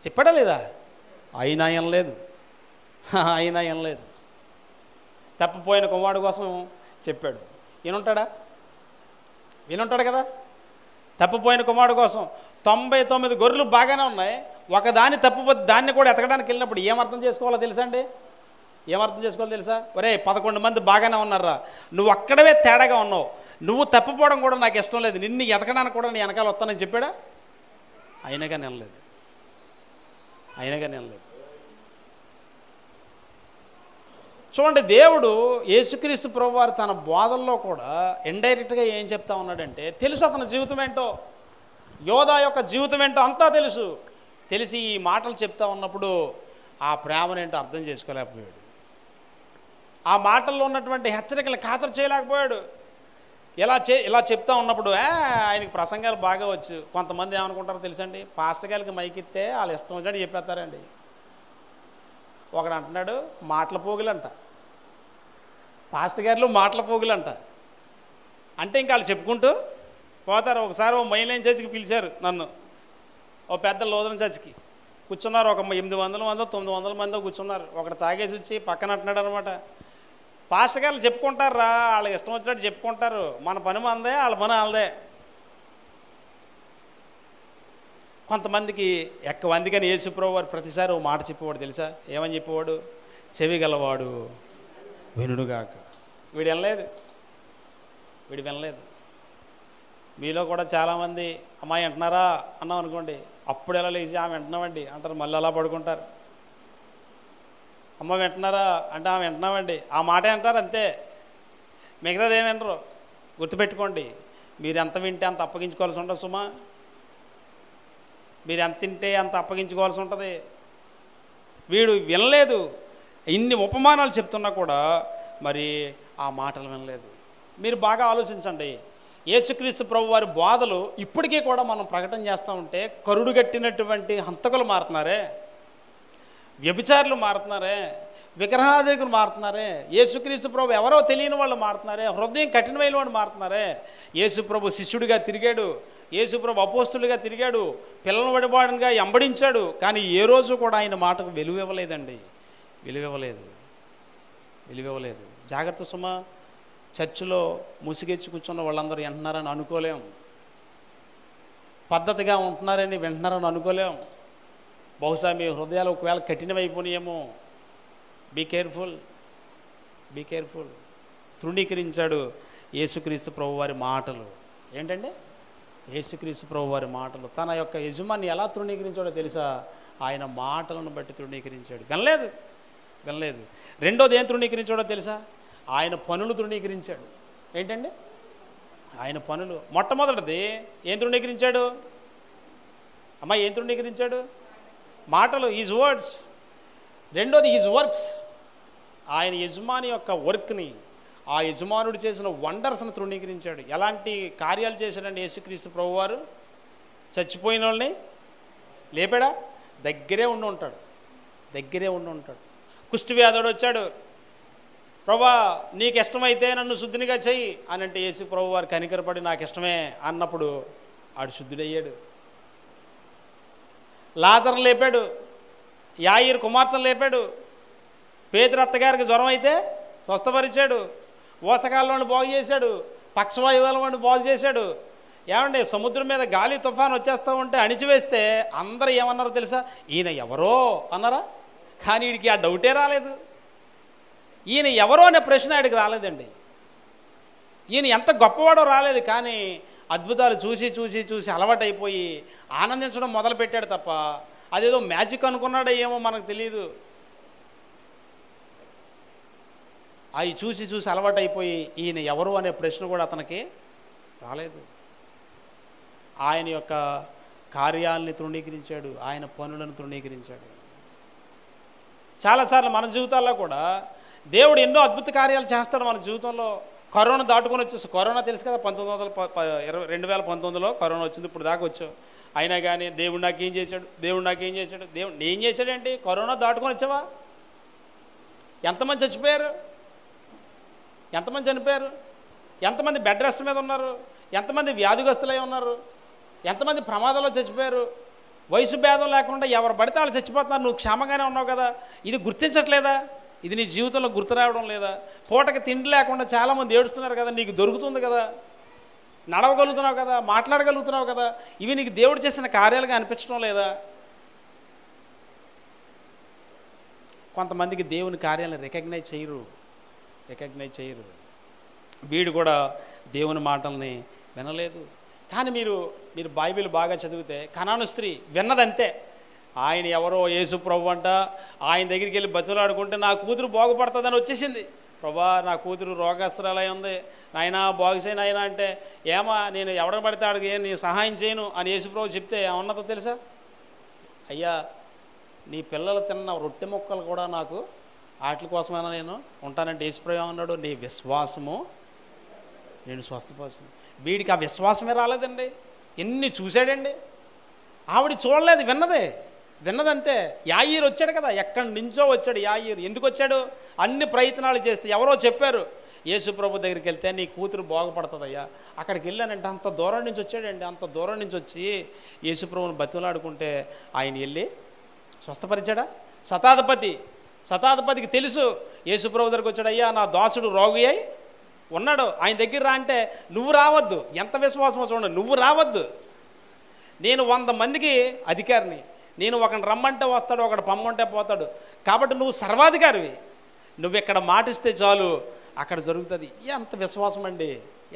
Speaker 1: చెప్పాడా లేదా? అయినా ఏం లేదు. తప్పిపోయిన కుమారుడు కోసం చెప్పాడు. వినుంటాడు కదా. తప్పిపోయిన కుమారుడు కోసం 99 గొర్రెలు బాగానే ఉన్నాయి, ఒకదాన్ని తప్పిపోతే దాన్ని కూడా ఎతకడానికి వెళ్ళినప్పుడు ఏమర్థం చేసుకోవాలో తెలుసా? ఒరే 11 మంది బాగానే ఉన్నారా, నువ్వు అక్కడవే తేడాగా ఉన్నావు, నువ్వు తప్పిపోవడం కూడా నాకు ఇష్టం లేదు, నిన్ను ఎతకడానికి కూడా నీ వెనకాల వస్తానని చెప్పాడా? అయినా కానీ వినలేదు. చూడండి, దేవుడు యేసుక్రీస్తు ప్రభువారు తన బోధల్లో కూడా ఇండైరెక్ట్గా ఏం చెప్తా ఉన్నాడంటే, తెలుసు అతని జీవితం ఏంటో, యోధా యొక్క జీవితం ఏంటో అంతా తెలిసి ఈ మాటలు చెప్తా ఉన్నప్పుడు ఆ ప్రేమనేంటో అర్థం చేసుకోలేకపోయాడు. ఆ మాటల్లో ఉన్నటువంటి హెచ్చరికలు ఖాతరు చేయలేకపోయాడు. ఇలా చెప్తా ఉన్నప్పుడు ఆయనకి ప్రసంగాలు బాగా వచ్చు. కొంతమంది ఏమనుకుంటారో తెలుసండి, పాస్టర్ గారికి మైకిస్తే వాళ్ళు ఇష్టం వచ్చినట్టు చెప్పేస్తారండి. ఒకడు అంటున్నాడు మాటల పోగులంట, పాస్టర్ గారిలో మాటల పోగులంట. అంటే ఇంకా వాళ్ళు చెప్పుకుంటూ పోతారు. ఒకసారి ఓ మైలైన చర్చికి పిలిచారు నన్ను, ఓ పెద్ద లోదన చర్చికి. కూర్చున్నారు, ఒక 800 మంది 900 మంది కూర్చున్నారు. ఒకటి తాగేసి వచ్చి పక్కన అంటున్నాడు అనమాట, పాస్టర్ గారు చెప్పుకుంటారా, వాళ్ళకి ఇష్టం వచ్చినట్టు చెప్పుకుంటారు. మన పని మనదే, వాళ్ళ పని వాళ్ళదే. కొంతమందికి ఎక్కువ. అందుకని యేసుప్రభు వారు ప్రతిసారి ఓ మాట చెప్పేవాడు తెలుసా? ఏమని చెప్పేవాడు? చెవి గలవాడు వినుడుగాక. వీడు వినలేదు. మీలో కూడా చాలామంది అమ్మాయి వింటున్నారా అన్నాం అనుకోండి, అప్పుడు ఎలా లేచి ఆమె వింటున్నామండి అంటారు, మళ్ళీ అలా పడుకుంటారు. అమ్మ వింటున్నారా అంటే ఆమె వింటున్నామండి, ఆ మాటే అంటారు అంతే, మిగతాది ఏమి వినరు. గుర్తుపెట్టుకోండి, మీరు ఎంత వింటే అంత అప్పగించుకోవాల్సి ఉంటుంది సుమా. మీరు ఎంత తింటే అంత అప్పగించుకోవాల్సి ఉంటుంది. వీడు వినలేదు. ఇన్ని ఉపమానాలు చెప్తున్నా కూడా మరి ఆ మాటలు వినలేదు. మీరు బాగా ఆలోచించండి. యేసుక్రీస్తు ప్రభు వారి బోధలు ఇప్పటికీ కూడా మనం ప్రకటన చేస్తూ ఉంటే కరుడుగట్టినటువంటి హంతకులు మారుతున్నారే, వ్యభిచారులు మారుతున్నారే, విగ్రహాధికులు మారుతున్నారే, యేసుక్రీస్తు ప్రభు ఎవరో తెలియని వాళ్ళు మారుతున్నారే, హృదయం కఠినమైన వాళ్ళు మారుతున్నారే. యేసు ప్రభు శిష్యుడిగా తిరిగాడు, యేసు ప్రభు అపోస్తులుగా తిరిగాడు, పిల్లల వడిబాడుగా ఎంబడించాడు. కానీ ఏ రోజు కూడా ఆయన మాటకు విలువివ్వలేదండి. విలువివ్వలేదు. జాగ్రత్త సుమ. చర్చిలో ముసిగెచ్చి కూర్చున్న వాళ్ళందరూ వింటున్నారని అనుకోలేం, పద్ధతిగా ఉంటున్నారని వింటున్నారని అనుకోలేం. బహుశా మీ హృదయాలు ఒకవేళ కఠినమైపోయినాయేమో. Be careful. తృణీకరించాడు యేసుక్రీస్తు ప్రభు వారి మాటలు. ఏంటంటే యేసుక్రీస్తు ప్రభు వారి మాటలు. తన యొక్క యజమాని ఎలా తృణీకరించాడో తెలుసా? ఆయన మాటలను బట్టి తృణీకరించాడు. వినలేదు. రెండోది ఏం తృణీకరించాడో తెలుసా? ఆయన పనులు తృణీకరించాడు. ఏంటండి? ఆయన పనులు. మొట్టమొదటిది ఏం తృణీకరించాడు? అమ్మా ఏం తృణీకరించాడు? మాటలు, ఈజ్ వర్డ్స్. రెండోది ఈజ్ వర్క్స్. ఆయన యజమాని యొక్క వర్క్ని, ఆ యజమానుడు చేసిన వండర్స్ని తృణీకరించాడు. ఎలాంటి కార్యాలు చేశాడండి యేసుక్రీస్తు ప్రభువారు? చచ్చిపోయిన వాళ్ళని లేపాడా? దగ్గరే ఉండి ఉంటాడు. కుష్ఠవ్యాధుడు వచ్చాడు, ప్రభా నీకు ఇష్టమైతే నన్ను శుద్ధినిగా చెయ్యి అని అంటే యేసు ప్రభువారు కనికరపడి నాకు ఇష్టమే అన్నప్పుడు ఆడు శుద్ధుడయ్యాడు. లాజరు లేపాడు, యాయిరు కుమార్తెను లేపాడు, పేతురు అత్తగారికి జ్వరం అయితే స్వస్థపరిచాడు, ఓసకాలంలో బాగు చేశాడు, పక్షవాయువులను బాగు చేశాడు. ఏమండి, సముద్రం మీద గాలి తుఫాను వచ్చేస్తూ ఉంటే అణిచివేస్తే అందరూ ఏమన్నారో తెలుసా? ఈయన ఎవరో అన్నారా? కానీ వీడికి ఆ డౌటే రాలేదు. ఈయన ఎవరో అనే ప్రశ్న ఆడికి రాలేదండి. ఈయన ఎంత గొప్పవాడో రాలేదు. కానీ అద్భుతాలు చూసి అలవాటైపోయి ఆనందించడం మొదలుపెట్టాడు తప్ప అదేదో మ్యాజిక్ అనుకున్నాడో ఏమో మనకు తెలియదు. అవి చూసి అలవాటైపోయి ఈయన ఎవరు అనే ప్రశ్న కూడా అతనికి రాలేదు. ఆయన యొక్క కార్యాలని తృణీకరించాడు, ఆయన పనులను తృణీకరించాడు. చాలాసార్లు మన జీవితాల్లో కూడా దేవుడు ఎన్నో అద్భుత కార్యాలు చేస్తాడు మన జీవితంలో. కరోనా దాటుకొని వచ్చేసి, కరోనా తెలుసు కదా, 2019లో కరోనా వచ్చింది, ఇప్పుడు దాకా వచ్చావు. అయినా కానీ దేవుడు నాకేం చేశాడు, దేవుడు నేను చేశాడేంటి? కరోనా దాటుకొని వచ్చావా? ఎంతమంది చచ్చిపోయారు? ఎంతమంది చనిపోయారు? ఎంతమంది బెడ్ రెస్ట్ మీద ఉన్నారు? ఎంతమంది వ్యాధిగ్రస్తులై ఉన్నారు? ఎంతమంది ప్రమాదంలో చచ్చిపోయారు? వయసు భేదం లేకుండా ఎవరు పడితే వాళ్ళు చచ్చిపోతున్నారు. నువ్వు క్షేమంగానే ఉన్నావు కదా. ఇది గుర్తించట్లేదా? ఇది నీ జీవితంలో గుర్తు రావడం లేదా? పూటకి తిండి లేకుండా చాలామంది ఏడుస్తున్నారు కదా. నీకు దొరుకుతుంది కదా, నడవగలుగుతున్నావు కదా, మాట్లాడగలుగుతున్నావు కదా. ఇవి నీకు దేవుడు చేసిన కార్యాలుగా అనిపించడం లేదా? కొంతమందికి దేవుని కార్యాలను రికగ్నైజ్ చేయరు. వీడు కూడా దేవుని మాటల్ని వినలేదు. కానీ మీరు బైబిల్ బాగా చదివితే కనాను స్త్రీ విన్నదంతే. ఆయన ఎవరో యేసు ప్రభు అంట, ఆయన దగ్గరికి వెళ్ళి బతులాడుకుంటే నా కూతురు బాగుపడుతుందని వచ్చేసింది. ప్రభా నా కూతురు రోగస్తురాలై ఉంది, నాయనా బాగు చేయను ఆయన అంటే, ఏమా నేను ఎవడ పడితే ఆడికి నేను సహాయం చేయను అని యేసు ప్రభు చెప్తే ఏమన్నదో తెలుసా? అయ్యా నీ పిల్లలు తిన్న రొట్టె ముక్కలు కూడా నాకు వాటి కోసమైనా నేను ఉంటానంటే యేసు ప్రభు ఏమన్నాడు? నీ విశ్వాసము నేను స్వస్థపరచను. వీడికి ఆ విశ్వాసమే రాలేదండి. ఎన్ని చూశాడండి, ఆవిడ చూడలేదు, విన్నదంతే. యాయీరు వచ్చాడు కదా, ఎక్కడి నుంచో వచ్చాడు యాయీరు. ఎందుకు వచ్చాడు? అన్ని ప్రయత్నాలు చేస్తే ఎవరో చెప్పారు యేసు ప్రభు దగ్గరికి వెళ్తే నీ కూతురు బాగుపడుతుందయ్యా. అక్కడికి వెళ్ళానంటే అంత దూరం నుంచి వచ్చాడండి. అంత దూరం నుంచి వచ్చి యేసు ప్రభుని బతిమలాడుకుంటే ఆయన వెళ్ళి స్వస్థపరిచాడా? శతాధిపతి శతాధిపతికి తెలుసు యేసుప్రభు దగ్గరికి వచ్చాడు, అయ్యా నా దాసుడు రోగి అయి ఉన్నాడు, ఆయన దగ్గర రా అంటే నువ్వు రావద్దు. ఎంత విశ్వాసమో చూడండి, నువ్వు రావద్దు, నేను 100 మందికి అధికారిని, నేను ఒకడిని రమ్మంటే వస్తాడు, ఒకడు పమ్మంటే పోతాడు, కాబట్టి నువ్వు సర్వాధికారివి, నువ్వు ఇక్కడ మాటిస్తే చాలు అక్కడ జరుగుతుంది. ఎంత విశ్వాసం అండి,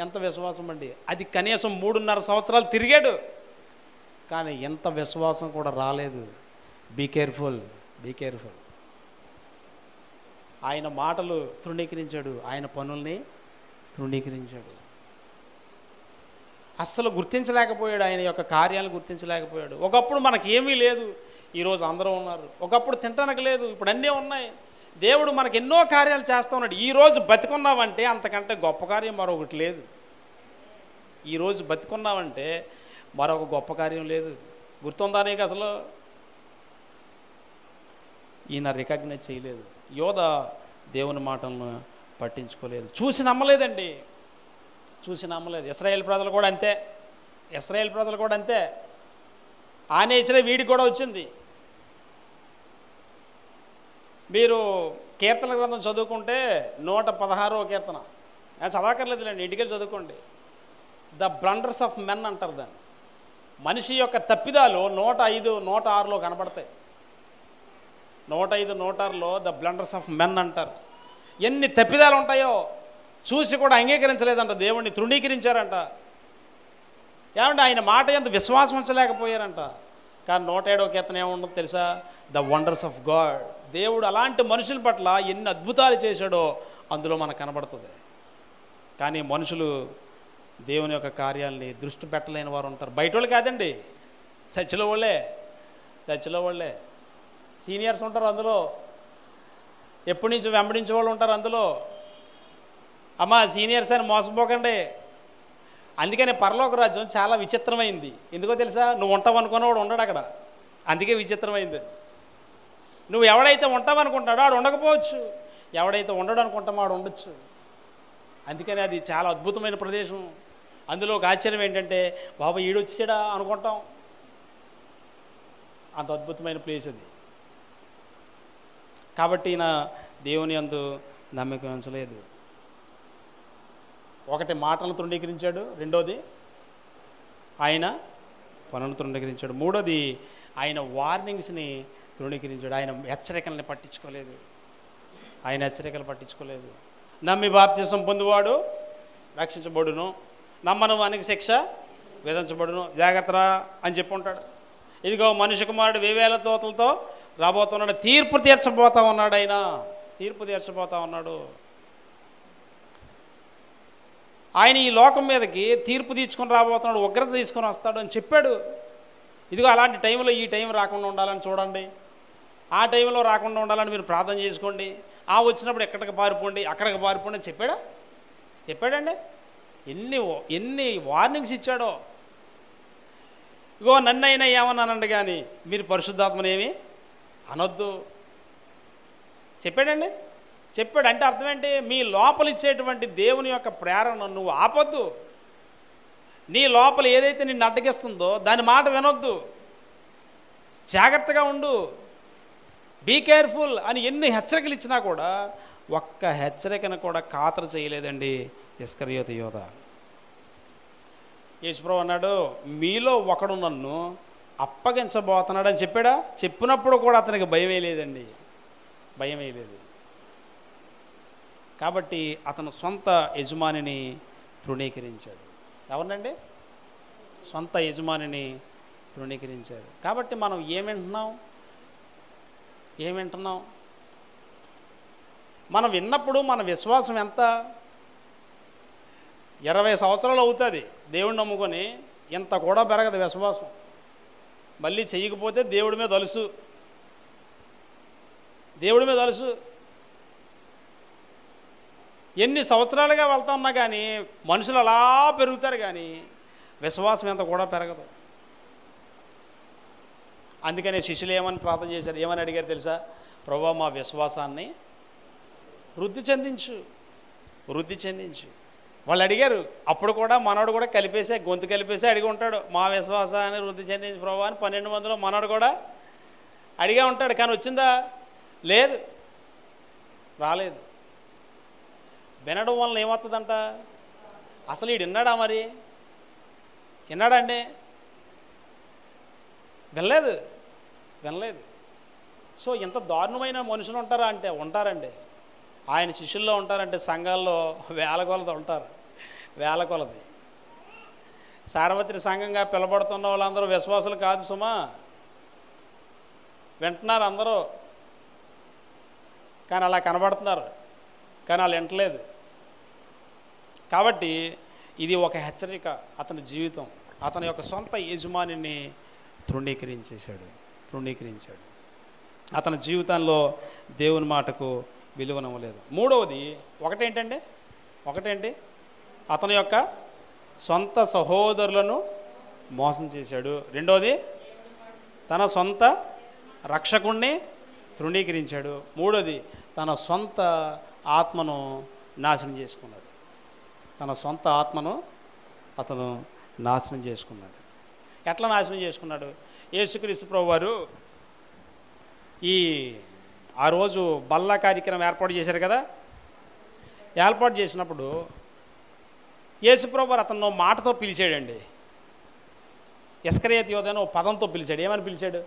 Speaker 1: ఎంత విశ్వాసం అండి. అది కనీసం 3.5 సంవత్సరాలు తిరిగాడు, కానీ ఎంత విశ్వాసం కూడా రాలేదు. Be careful, be careful. ఆయన మాటలు తృణీకరించాడు, ఆయన పనుల్ని తృణీకరించాడు. అస్సలు గుర్తించలేకపోయాడు, ఆయన యొక్క కార్యాలను గుర్తించలేకపోయాడు. ఒకప్పుడు మనకి ఏమీ లేదు, ఈరోజు అందరూ ఉన్నారు. ఒకప్పుడు తినటానికి లేదు, ఇప్పుడు అన్నీ ఉన్నాయి. దేవుడు మనకు ఎన్నో కార్యాలు చేస్తూ ఉన్నాడు. ఈరోజు బతికున్నావంటే అంతకంటే గొప్ప కార్యం మరొకటి లేదు. ఈరోజు బతికున్నావంటే మరొక గొప్ప కార్యం లేదు. గుర్తుందా నీకు? అసలు ఈయన రికగ్నైజ్ చేయలేదు. యోధ దేవుని మాటలను పట్టించుకోలేదు, చూసి నమ్మలేదండి, చూసి నమ్మలేదు. ఇశ్రాయేల్ ప్రజలు కూడా అంతే, ఇశ్రాయేల్ ప్రజలు కూడా అంతే. ఆ నేచరే వీడికి కూడా వచ్చింది. మీరు కీర్తన గ్రంథం చదువుకుంటే 116వ కీర్తన, చదవకర్లేదులేండి, ఇంటికెళ్ళి చదువుకోండి. ద బ్లండర్స్ ఆఫ్ మెన్ అంటారు దాన్ని. మనిషి యొక్క తప్పిదాలు 105, 106లో కనపడతాయి. 105, 106లో ద బ్లండర్స్ ఆఫ్ మెన్ అంటారు. ఎన్ని తప్పిదాలు ఉంటాయో చూసి కూడా అంగీకరించలేదంట, దేవుణ్ణి తృణీకరించారంట. ఏమంటే ఆయన మాట ఎంత విశ్వాసం ఉంచలేకపోయారంట. కానీ 107వ కీర్తన ఏముండదు తెలుసా? The wonders of God. దేవుడు అలాంటి మనుషుల పట్ల ఎన్ని అద్భుతాలు చేశాడో అందులో మనకు కనబడుతుంది. కానీ మనుషులు దేవుని యొక్క కార్యాలని దృష్టి పెట్టలేని వారు ఉంటారు. బయట వాళ్ళు కాదండి, చర్చిలో వాళ్ళే, చర్చిలో వాళ్ళే. సీనియర్స్ ఉంటారు అందులో, ఎప్పటి నుంచి వెంబడించే వాళ్ళు ఉంటారు అందులో. అమ్మా సీనియర్స్ అని మోసపోకండి. అందుకని పరలోక రాజ్యం చాలా విచిత్రమైంది. ఎందుకో తెలుసా? నువ్వు ఉంటావు అనుకున్నవాడు ఉండడు అక్కడ, అందుకే విచిత్రమైంది. నువ్వు ఎవడైతే ఉంటావు అనుకుంటాడో ఆడు ఉండకపోవచ్చు, ఎవడైతే ఉండడు అనుకుంటామో ఆడు ఉండొచ్చు. అందుకని అది చాలా అద్భుతమైన ప్రదేశం. అందులో ఒక ఆశ్చర్యం ఏంటంటే, బాబా ఈడు వచ్చాడా అనుకుంటాం, అంత అద్భుతమైన ప్లేస్ అది. కాబట్టి ఈయన దేవుని యందు నమ్మకం ఉంచలేదు. ఒకటి మాటలను తృణీకరించాడు, రెండోది ఆయన పనులను తృణీకరించాడు, మూడోది ఆయన వార్నింగ్స్ని తృణీకరించాడు. ఆయన హెచ్చరికల్ని పట్టించుకోలేదు, ఆయన హెచ్చరికలు పట్టించుకోలేదు. నమ్మి బాప్తిసం పొందువాడు రక్షించబడును, నమ్మను వానికి శిక్ష విధించబడును, జాగ్రత్తరా అని చెప్పి ఉంటాడు. ఇదిగో మనుష్య కుమారుడు 1000 దూతలతో రాబోతున్నాడు, తీర్పు తీర్చబోతా ఉన్నాడు, ఆయన తీర్పు తీర్చబోతా ఉన్నాడు. ఆయన ఈ లోకం మీదకి తీర్పు తీసుకొని రాబోతున్నాడు, ఉగ్రత తీసుకొని వస్తాడు అని చెప్పాడు. ఇదిగో అలాంటి టైంలో ఈ టైం రాకుండా ఉండాలని చూడండి, ఆ టైంలో రాకుండా ఉండాలని మీరు ప్రార్థన చేసుకోండి, ఆ వచ్చినప్పుడు ఎక్కడికి పారిపోండి, అక్కడికి పారిపోండి అని చెప్పాడండి. ఎన్ని వార్నింగ్స్ ఇచ్చాడో. ఇగో నన్నైనా ఏమన్నానండి, కానీ మీరు పరిశుద్ధాత్మని ఏమి అనొద్దు చెప్పాడండి. చెప్పాడు అంటే అర్థం ఏంటి? మీ లోపల ఇచ్చేటువంటి దేవుని యొక్క ప్రేరణ నువ్వు ఆపొద్దు. నీ లోపల ఏదైతే నిన్ను అడ్డగిస్తుందో దాని మాట వినొద్దు, జాగ్రత్తగా ఉండు, బీ కేర్ఫుల్ అని ఎన్ని హెచ్చరికలు ఇచ్చినా కూడా ఒక్క హెచ్చరికను కూడా ఖాతరు చేయలేదండి ఇస్కరియోతు యోధ. యేసుప్రభు అన్నాడు, మీలో ఒకడు నన్ను అప్పగించబోతున్నాడు అని చెప్పాడా? చెప్పినప్పుడు కూడా అతనికి భయమే లేదండి, భయమే లేదు. కాబట్టి అతను సొంత యజమానిని తృణీకరించాడు. ఎవరినండి? సొంత యజమానిని తృణీకరించారు. కాబట్టి మనం ఏమింటున్నాం? మనం విన్నప్పుడు మన విశ్వాసం ఎంత? 20 సంవత్సరాలు అవుతుంది దేవుడిని నమ్ముకొని, ఇంత కూడా పెరగదు విశ్వాసం. మళ్ళీ చెయ్యకపోతే దేవుడి మీద అలుసు, దేవుడి మీద అలుసు. ఎన్ని సంవత్సరాలుగా వెళ్తా ఉన్నా కానీ మనుషులు అలా పెరుగుతారు, కానీ విశ్వాసం ఎంత కూడా పెరగదు. అందుకనే శిష్యులు ఏమని ప్రార్థన చేశారు, ఏమని అడిగారు తెలుసా? ప్రభువా మా విశ్వాసాన్ని వృద్ధి చెందించు. వాళ్ళు అడిగారు. అప్పుడు కూడా మనోడు కూడా గొంతు కలిపేసి అడిగి ఉంటాడు, మా విశ్వాసాన్ని వృద్ధి చెందించు ప్రభువా అని 12 మందిలో మనోడు కూడా అడిగా ఉంటాడు. కానీ వచ్చిందా? లేదు. రాలేదు. వినడం వలన ఏమవుతుందంట? అసలు వీడు విన్నాడా? మరి విన్నాడండి? వినలేదు. సో ఇంత దారుణమైన మనుషులు ఉంటారా అంటే ఉంటారండి. ఆయన శిష్యుల్లో ఉంటారంటే సంఘాల్లో వేల కొలది ఉంటారు, వేల కొలది. సార్వత్రిక సంఘంగా పిలబడుతున్న వాళ్ళందరూ విశ్వాసులు కాదు సుమా. వింటున్నారు అందరూ, కానీ అలా కనబడుతున్నారు, కానీ వాళ్ళు వింటలేదు. కాబట్టి ఇది ఒక హెచ్చరిక. అతని జీవితం అతని యొక్క సొంత యజమానిని తృణీకరించాడు. అతని జీవితంలో దేవుని మాటకు విలువనివ్వలేదు. మూడవది ఒకటేంటి? అతని యొక్క సొంత సహోదరులను మోసం చేశాడు. రెండవది, తన సొంత రక్షకుణ్ణి తృణీకరించాడు. మూడోది, తన సొంత ఆత్మను నాశనం చేసుకున్నాడు. అతను నాశనం చేసుకున్నాడు. ఎట్లా నాశనం చేసుకున్నాడు? యేసుక్రీస్తు ప్రభువారు ఆ రోజు బల్ల కార్యక్రమం ఏర్పాటు చేశారు కదా. ఏర్పాటు చేసినప్పుడు యేసుప్రభువారు అతను మాటతో పిలిచాడండి. ఇస్కరియోతు యోధను పదంతో పిలిచాడు. ఏమని పిలిచాడు?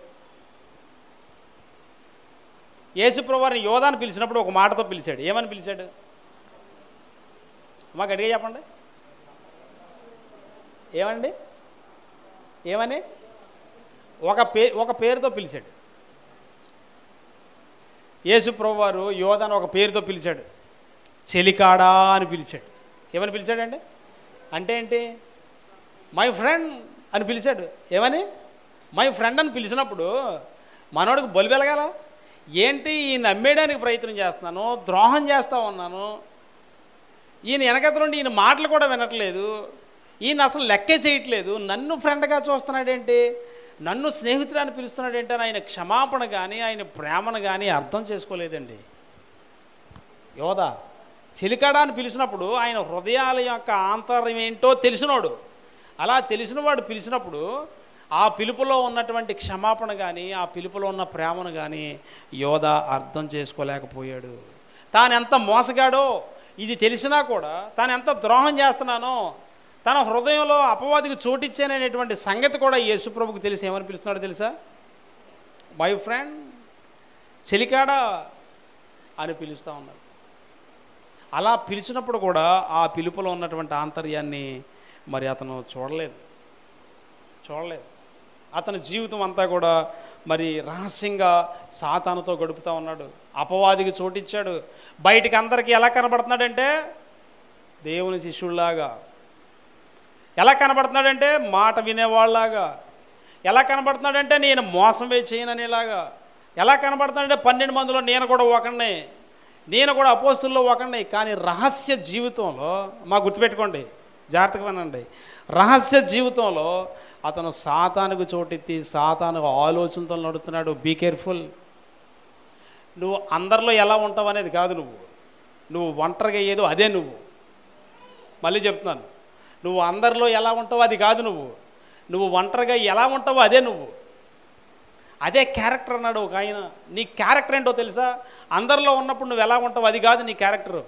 Speaker 1: యేసుప్రభువారిని యోధాను పిలిచినప్పుడు ఒక మాటతో పిలిచాడు. ఏమని పిలిచాడు? మాకు అడిగే చెప్పండి. ఏమని? ఒక పేరుతో పిలిచాడు. యేసుప్రభువారు యోధాను ఒక పేరుతో పిలిచాడు. చెలికాడా అని పిలిచాడు. ఏమని పిలిచాడండి? అంటే ఏంటి? మై ఫ్రెండ్ అని పిలిచాడు. ఏమని? మై ఫ్రెండ్ అని పిలిచినప్పుడు మనోడికి బొలి వెలగాల. ఏంటి, ఈయన నమ్మేయడానికి ప్రయత్నం చేస్తున్నాను, ద్రోహం చేస్తూ ఉన్నాను, ఈయన వెనకతలుండి ఈయన మాటలు కూడా వినట్లేదు, ఈయన అసలు లెక్కే చేయట్లేదు, నన్ను ఫ్రెండ్గా చూస్తున్నాడేంటి, నన్ను స్నేహితుడాన్ని పిలుస్తున్నాడేంటి అని ఆయన క్షమాపణ కానీ ఆయన ప్రేమను కానీ అర్థం చేసుకోలేదండి యోధ. చెలికాడా అని పిలిచినప్పుడు ఆయన హృదయాల యొక్క ఆంతర్యం ఏంటో తెలిసినోడు. అలా తెలిసినవాడు పిలిచినప్పుడు ఆ పిలుపులో ఉన్నటువంటి క్షమాపణ కానీ ఆ పిలుపులో ఉన్న ప్రేమను కానీ యోధ అర్థం చేసుకోలేకపోయాడు. తాను ఎంత మోసగాడో ఇది తెలిసినా కూడా, తాను ఎంత ద్రోహం చేస్తున్నానో, తన హృదయంలో అపవాదికి చోటిచ్చాననేటువంటి సంగతి కూడా యేసుప్రభుకు తెలిసి ఏమని పిలుస్తున్నాడో తెలుసా? మై ఫ్రెండ్, చెలికాడా అని పిలుస్తూ ఉన్నాడు. అలా పిలిచినప్పుడు కూడా ఆ పిలుపులో ఉన్నటువంటి ఆంతర్యాన్ని మరి అతను చూడలేదు. అతని జీవితం అంతా కూడా మరి రహస్యంగా సాతానుతో గడుపుతూ ఉన్నాడు. అపవాదికి చోటిచ్చాడు. బయటికి అందరికీ ఎలా కనబడుతున్నాడంటే దేవుని శిష్యుల్లాగా, ఎలా కనబడుతున్నాడంటే మాట వినేవాళ్ళలాగా, ఎలా కనబడుతున్నాడంటే నేను మోసం చేయననేలాగా, ఎలా కనబడుతున్నాడంటే 12 మందిలో నేను కూడా ఒకడిని, నేను కూడా అపోస్తుల్లో ఒకడిని. కానీ రహస్య జీవితంలో గుర్తుపెట్టుకోండి, జాగ్రత్తగా వినండి, రహస్య జీవితంలో అతను సాతానుకు చోటెత్తి సాతాను ఆలోచనతో నడుస్తున్నాడు. Be careful. నువ్వు అందరిలో ఎలా ఉంటావు అనేది కాదు, నువ్వు ఒంటరిగా ఏదో అదే నువ్వు. మళ్ళీ చెప్తున్నాను, నువ్వు అందరిలో ఎలా ఉంటావో అది కాదు నువ్వు ఒంటరిగా ఎలా ఉంటావో అదే నువ్వు. అదే క్యారెక్టర్ అన్నాడు ఒక ఆయన. నీ క్యారెక్టర్ ఏంటో తెలుసా? అందరిలో ఉన్నప్పుడు నువ్వు ఎలా ఉంటావో అది కాదు నీ క్యారెక్టర్.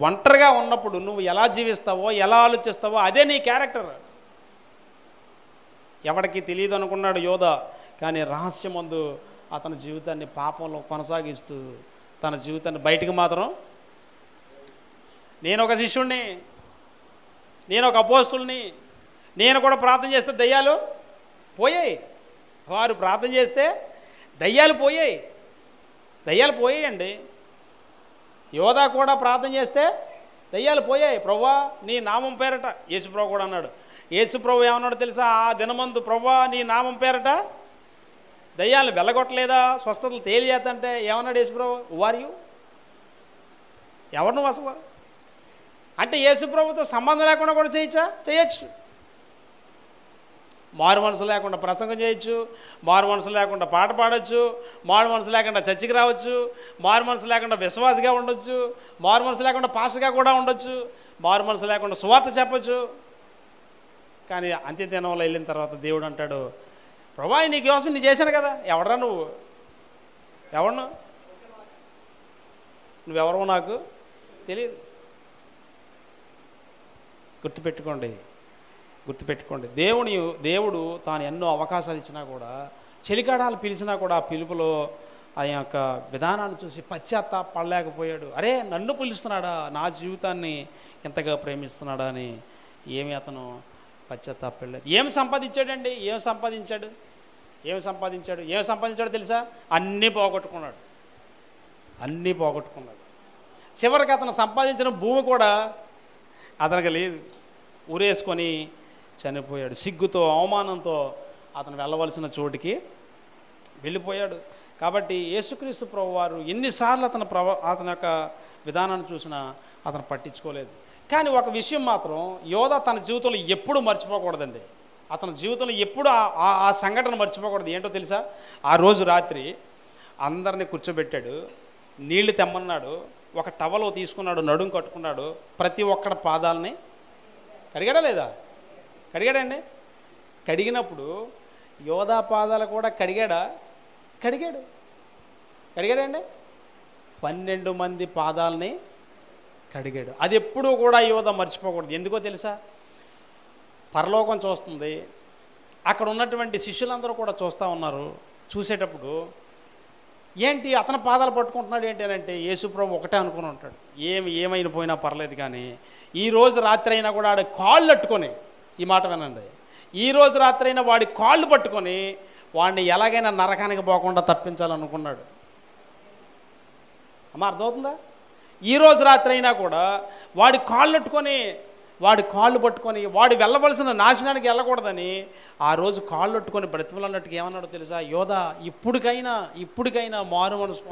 Speaker 1: ఒంటరిగా ఉన్నప్పుడు నువ్వు ఎలా జీవిస్తావో ఎలా ఆలోచిస్తావో అదే నీ క్యారెక్టర్. ఎవరికి తెలియదు అనుకున్నాడు యోధ. కానీ రహస్యమందు అతని జీవితాన్ని పాపంలో కొనసాగిస్తూ తన జీవితాన్ని బయటికి మాత్రం, నేను ఒక శిష్యుణ్ణి, నేను ఒక అపోస్తుల్ని, నేను కూడా ప్రార్థన చేస్తే దయ్యాలు పోయాయి. వారు ప్రార్థన చేస్తే దయ్యాలు పోయాయండి. యోధ కూడా ప్రార్థన చేస్తే దయ్యాలు పోయాయి. ప్రభువా నీ నామం పేరట, యేసుప్రభు కూడా అన్నాడు. యేసుప్రభు ఏమన్నాడు తెలుసా? ఆ దినమందు ప్రభువా నీ నామం పేరట దయ్యాలు వెళ్ళగొట్టలేదా, స్వస్థతలు తేలియేతంటే ఏమన్నాడు యేసుప్రభు? వారియు ఎవరు నువ్వు అసలు అంటే యేసుప్రభుతో సంబంధం లేకుండా కూడా చేయొచ్చు. మారు మనసు లేకుండా ప్రసంగం చేయొచ్చు, మారు మనసు లేకుండా పాట పాడవచ్చు, మారు మనసు లేకుండా చర్చికి రావచ్చు, మారు మనసు లేకుండా విశ్వాసిగా ఉండొచ్చు, మారు మనసు లేకుండా పాస్టర్గా కూడా ఉండొచ్చు, మారు మనసు లేకుండా సువార్త చెప్పచ్చు. కానీ అంత్యదినంలో వెళ్ళిన తర్వాత దేవుడు అంటాడు, ప్రభా నీకు కోసం నీ చేశాను కదా, ఎవడరా నువ్వు? ఎవడు? నువ్వెవరో నాకు తెలియదు. గుర్తుపెట్టుకోండి. దేవుడు తాను ఎన్నో అవకాశాలు ఇచ్చినా కూడా, చెలికాడాలు పిలిచినా కూడా ఆ పిలుపులో ఆ యొక్క విధానాన్ని చూసి పశ్చాత్తాపడలేకపోయాడు. అరే, నన్ను పిలుస్తున్నాడా, నా జీవితాన్ని ఎంతగా ప్రేమిస్తున్నాడా అని ఏమి అతను పశ్చాత్తాపడలేదు. ఏం సంపాదించాడండి? ఏం సంపాదించాడు తెలుసా? అన్నీ పోగొట్టుకున్నాడు. చివరికి అతను సంపాదించిన భూమి కూడా అతనికి లేదు. ఊరేసుకొని చనిపోయాడు. సిగ్గుతో, అవమానంతో అతను వెళ్ళవలసిన చోటికి వెళ్ళిపోయాడు. కాబట్టి యేసుక్రీస్తు ప్రభువారు ఎన్నిసార్లు అతని యొక్క విధానాన్ని చూసినా అతను పట్టించుకోలేదు. కానీ ఒక విషయం మాత్రం యోధా తన జీవితంలో ఎప్పుడూ మర్చిపోకూడదండి. అతని జీవితంలో ఎప్పుడు ఆ సంఘటన మర్చిపోకూడదు. ఏంటో తెలుసా? ఆ రోజు రాత్రి అందరినీ కూర్చోబెట్టాడు, నీళ్లు తెమ్మన్నాడు, ఒక టవల్ తీసుకున్నాడు, నడుం కట్టుకున్నాడు, ప్రతి ఒక్కడి పాదాలని కడిగాడా లేదా? కడిగాడండి. కడిగినప్పుడు యోధా పాదాలు కూడా కడిగాడండి. 12 మంది పాదాలని కడిగాడు. అది ఎప్పుడూ కూడా యోధా మర్చిపోకూడదు. ఎందుకో తెలుసా? పరలోకం చూస్తుంది, అక్కడ ఉన్నటువంటి శిష్యులందరూ కూడా చూస్తూ ఉన్నారు. చూసేటప్పుడు ఏంటి అతని పాదాలు పట్టుకుంటున్నాడు ఏంటి అని అంటే, యేసుప్రభు ఒకటే అనుకుని ఉంటాడు, ఏమైనా పోయినా పర్లేదు కానీ ఈరోజు రాత్రి అయినా కూడా ఆడి కాళ్ళు పట్టుకొని, ఈ మాట వినండి, ఈరోజు రాత్రి అయినా వాడి కాళ్ళు పట్టుకొని వాడిని ఎలాగైనా నరకానికి పోకుండా తప్పించాలనుకున్నాడు. అమ్మ, అర్థమవుతుందా? ఈరోజు రాత్రి అయినా కూడా వాడి కాళ్ళు పట్టుకొని వాడు వెళ్ళవలసిన నాశనానికి వెళ్ళకూడదని ఆ రోజు కాళ్ళు పట్టుకొని బ్రతిమలన్నట్టుగా ఏమన్నాడో తెలుసా? యోధా, ఇప్పటికైనా మారు మనసు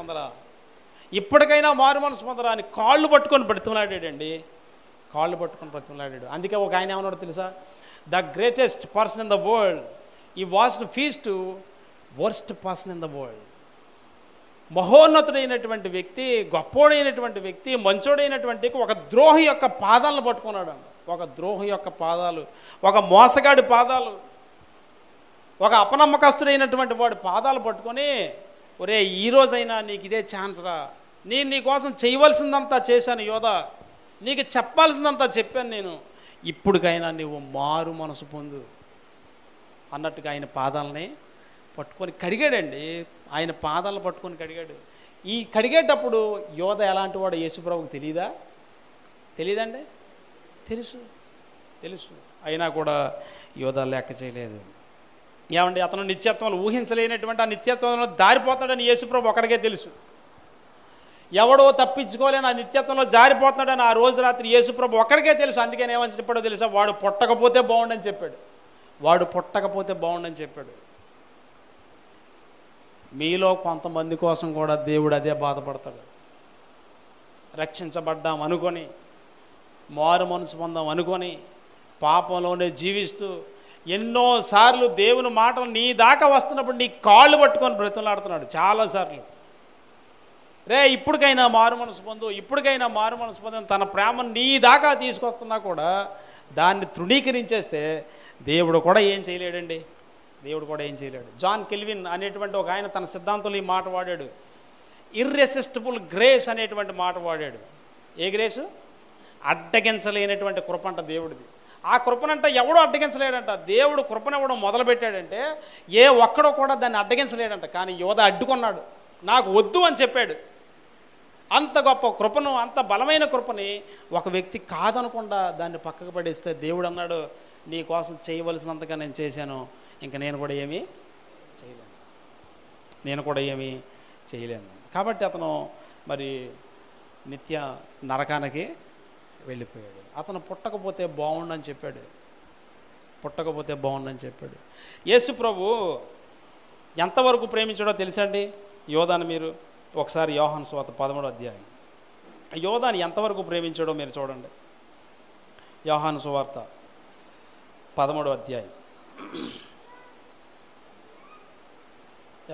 Speaker 1: పొందరా అని కాళ్ళు పట్టుకొని బ్రతిమలాడాడండి. అందుకే ఒక ఆయన ఏమన్నాడో తెలుసా? The greatest person in the world he was to feast worst person in the world. మహోన్నతుడైనటువంటి వ్యక్తి, గొప్పోడైనటువంటి వ్యక్తి, మంచోడైనటువంటి ఒక ద్రోహి యొక్క పాదాలను పట్టుకున్నాడు. ఒక మోసగాడి పాదాలు, ఒక అపనమ్మకస్తుడైనటువంటి వాడి పాదాలు పట్టుకొని, ఒరే, ఈరోజైనా నీకు ఇదే ఛాన్స్ రా, నేను నీ కోసం చేయవలసిందంతా చేశాను యోధా, నీకు చెప్పాల్సిందంతా చెప్పాను నేను, ఇప్పటికైనా నువ్వు మారు మనసు పొందు అన్నట్టుగా ఆయన పాదాలని పట్టుకొని కడిగాడండి. ఆయన పాదాలను పట్టుకొని కడిగాడు. ఈ కడిగేటప్పుడు యోధ ఎలాంటి వాడు యేసుప్రభువుకు తెలియదండి? తెలుసు. అయినా కూడా యోధ లెక్క చేయలేదు. ఏమండి, అతను నిత్యత్వంలో ఊహించలేనటువంటి ఆ నిత్యత్వంలో దారిపోతాడని యేసుప్రభు ఒకడికే తెలుసు. ఎవడో తప్పించుకోలేని ఆ నిత్యత్వంలో జారిపోతున్నాడని ఆ రోజు రాత్రి యేసుప్రభు ఒక్కడికే తెలుసు. అందుకని ఏమని చెప్పాడో తెలుసా? వాడు పుట్టకపోతే బాగుండని చెప్పాడు. మీలో కొంతమంది కోసం కూడా దేవుడు అదే బాధపడతాడు. రక్షించబడ్డాం అనుకొని, మారు మనసు పొందాం అనుకొని, పాపంలోనే జీవిస్తూ ఎన్నోసార్లు దేవుని మాటలు నీ దాకా వస్తున్నప్పుడు నీ కాళ్ళు పట్టుకొని బ్రతిమలాడుతున్నాడు చాలాసార్లు. రే, ఇప్పటికైనా మారు మనసు పొందు తన ప్రేమను నీ దాకా తీసుకొస్తున్నా కూడా దాన్ని తృణీకరించేస్తే దేవుడు కూడా ఏం చేయలేడండి. జాన్ కెల్విన్ అనేటువంటి ఒక ఆయన తన సిద్ధాంతంలో ఈ మాట వాడాడు. ఇర్రెసిస్టిబుల్ గ్రేస్ అనేటువంటి మాట వాడాడు. ఏ గ్రేసు? అడ్డగించలేనటువంటి కృపంట దేవుడిది. ఆ కృపనంట ఎవడో అడ్డగించలేడంట. దేవుడు కృపనివ్వడం మొదలుపెట్టాడంటే ఏ ఒక్కడో కూడా దాన్ని అడ్డగించలేడంట. కానీ యోధ అడ్డుకున్నాడు, నాకు వద్దు అని చెప్పాడు. అంత గొప్ప కృపను, అంత బలమైన కృపని ఒక వ్యక్తి కాదనకుండా దాన్ని పక్కకు పడేస్తే దేవుడు అన్నాడు, నీ కోసం చేయవలసినంతగా నేను చేశాను, ఇంకా నేను కూడా ఏమీ చేయలేను. కాబట్టి అతను మరి నిత్య నరకానికి వెళ్ళిపోయాడు. అతను పుట్టకపోతే బాగుండని చెప్పాడు. యేసు ప్రభు ఎంతవరకు ప్రేమించాడో తెలుసండి యోధాను? మీరు ఒకసారి యోహాను సువార్త 13వ అధ్యాయం యోధాను ఎంతవరకు ప్రేమించాడో మీరు చూడండి. యోహాను సువార్త 13వ అధ్యాయం.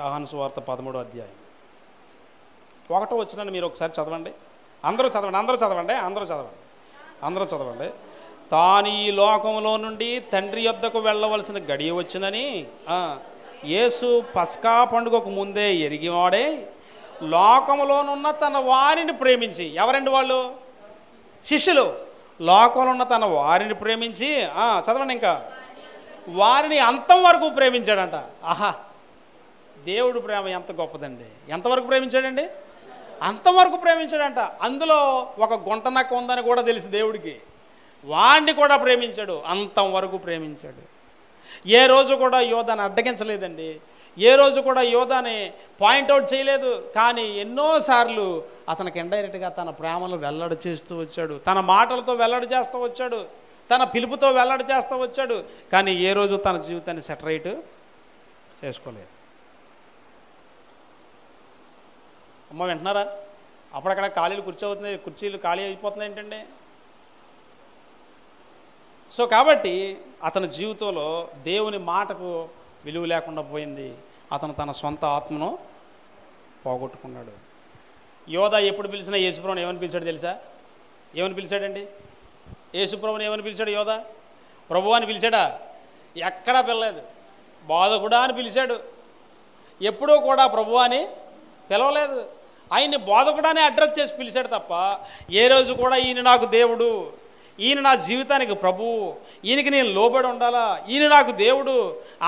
Speaker 1: యోహాను సువార్త 13వ అధ్యాయం 1వ వచనాన్ని మీరు ఒకసారి చదవండి. అందరూ చదవండి. తాను ఈ లోకంలో నుండి తండ్రి యొద్దకు వెళ్ళవలసిన గడియ వచ్చినని యేసు పస్కా పండుగకు ముందే ఎరిగివాడే లోకములోనున్న తన వారిని ప్రేమించి. ఎవరండి వాళ్ళు? శిష్యులు. లోకంలో ఉన్న తన వారిని ప్రేమించి చదవండి ఇంకా, వారిని అంతం వరకు ప్రేమించాడంట. ఆహా, దేవుడు ప్రేమ ఎంత గొప్పదండి! ఎంతవరకు ప్రేమించాడండి? అంతవరకు ప్రేమించాడంట. అందులో ఒక గుంట నక్క ఉందని కూడా తెలుసు దేవుడికి. వాడిని కూడా ప్రేమించాడు, అంతం వరకు ప్రేమించాడు. ఏ రోజు కూడా యోధాని అడ్డగించలేదండి. ఏ రోజు కూడా యోధాని పాయింట్అవుట్ చేయలేదు. కానీ ఎన్నోసార్లు అతనికి ఇండైరెక్ట్గా తన ప్రేమను వెల్లడి చేస్తూ వచ్చాడు, తన మాటలతో వెల్లడి చేస్తూ వచ్చాడు, తన పిలుపుతో వెల్లడి చేస్తూ వచ్చాడు. కానీ ఏ రోజు తన జీవితాన్ని సెటరైట్ చేసుకోలేదు. అమ్మ వింటున్నారా? అప్పుడక్కడ కుర్చీలు ఖాళీ అయిపోతున్నాయి ఏంటండి? సో కాబట్టి అతని జీవితంలో దేవుని మాటకు విలువ లేకుండా పోయింది. అతను తన సొంత ఆత్మను పోగొట్టుకున్నాడు. యోధా ఎప్పుడు పిలిచినా యేసుప్రభుని ఏమని పిలిచాడు తెలుసా? ఏమని పిలిచాడండి? యేసుప్రభుని ఏమని పిలిచాడు యోధా? ప్రభువా అని పిలిచాడా? ఎక్కడా పిలలేదు. బోధకుడా అని పిలిచాడు. ఎప్పుడూ కూడా ప్రభువా అని పిలవలేదు. ఆయన్ని బోధకుడానే అడ్రస్ చేసి పిలిచాడు తప్ప ఏ రోజు కూడా ఈయన నాకు దేవుడు, ఈయన నా జీవితానికి ప్రభువు, ఈయనకి నేను లోబడి ఉండాలా, ఈయన నాకు దేవుడు,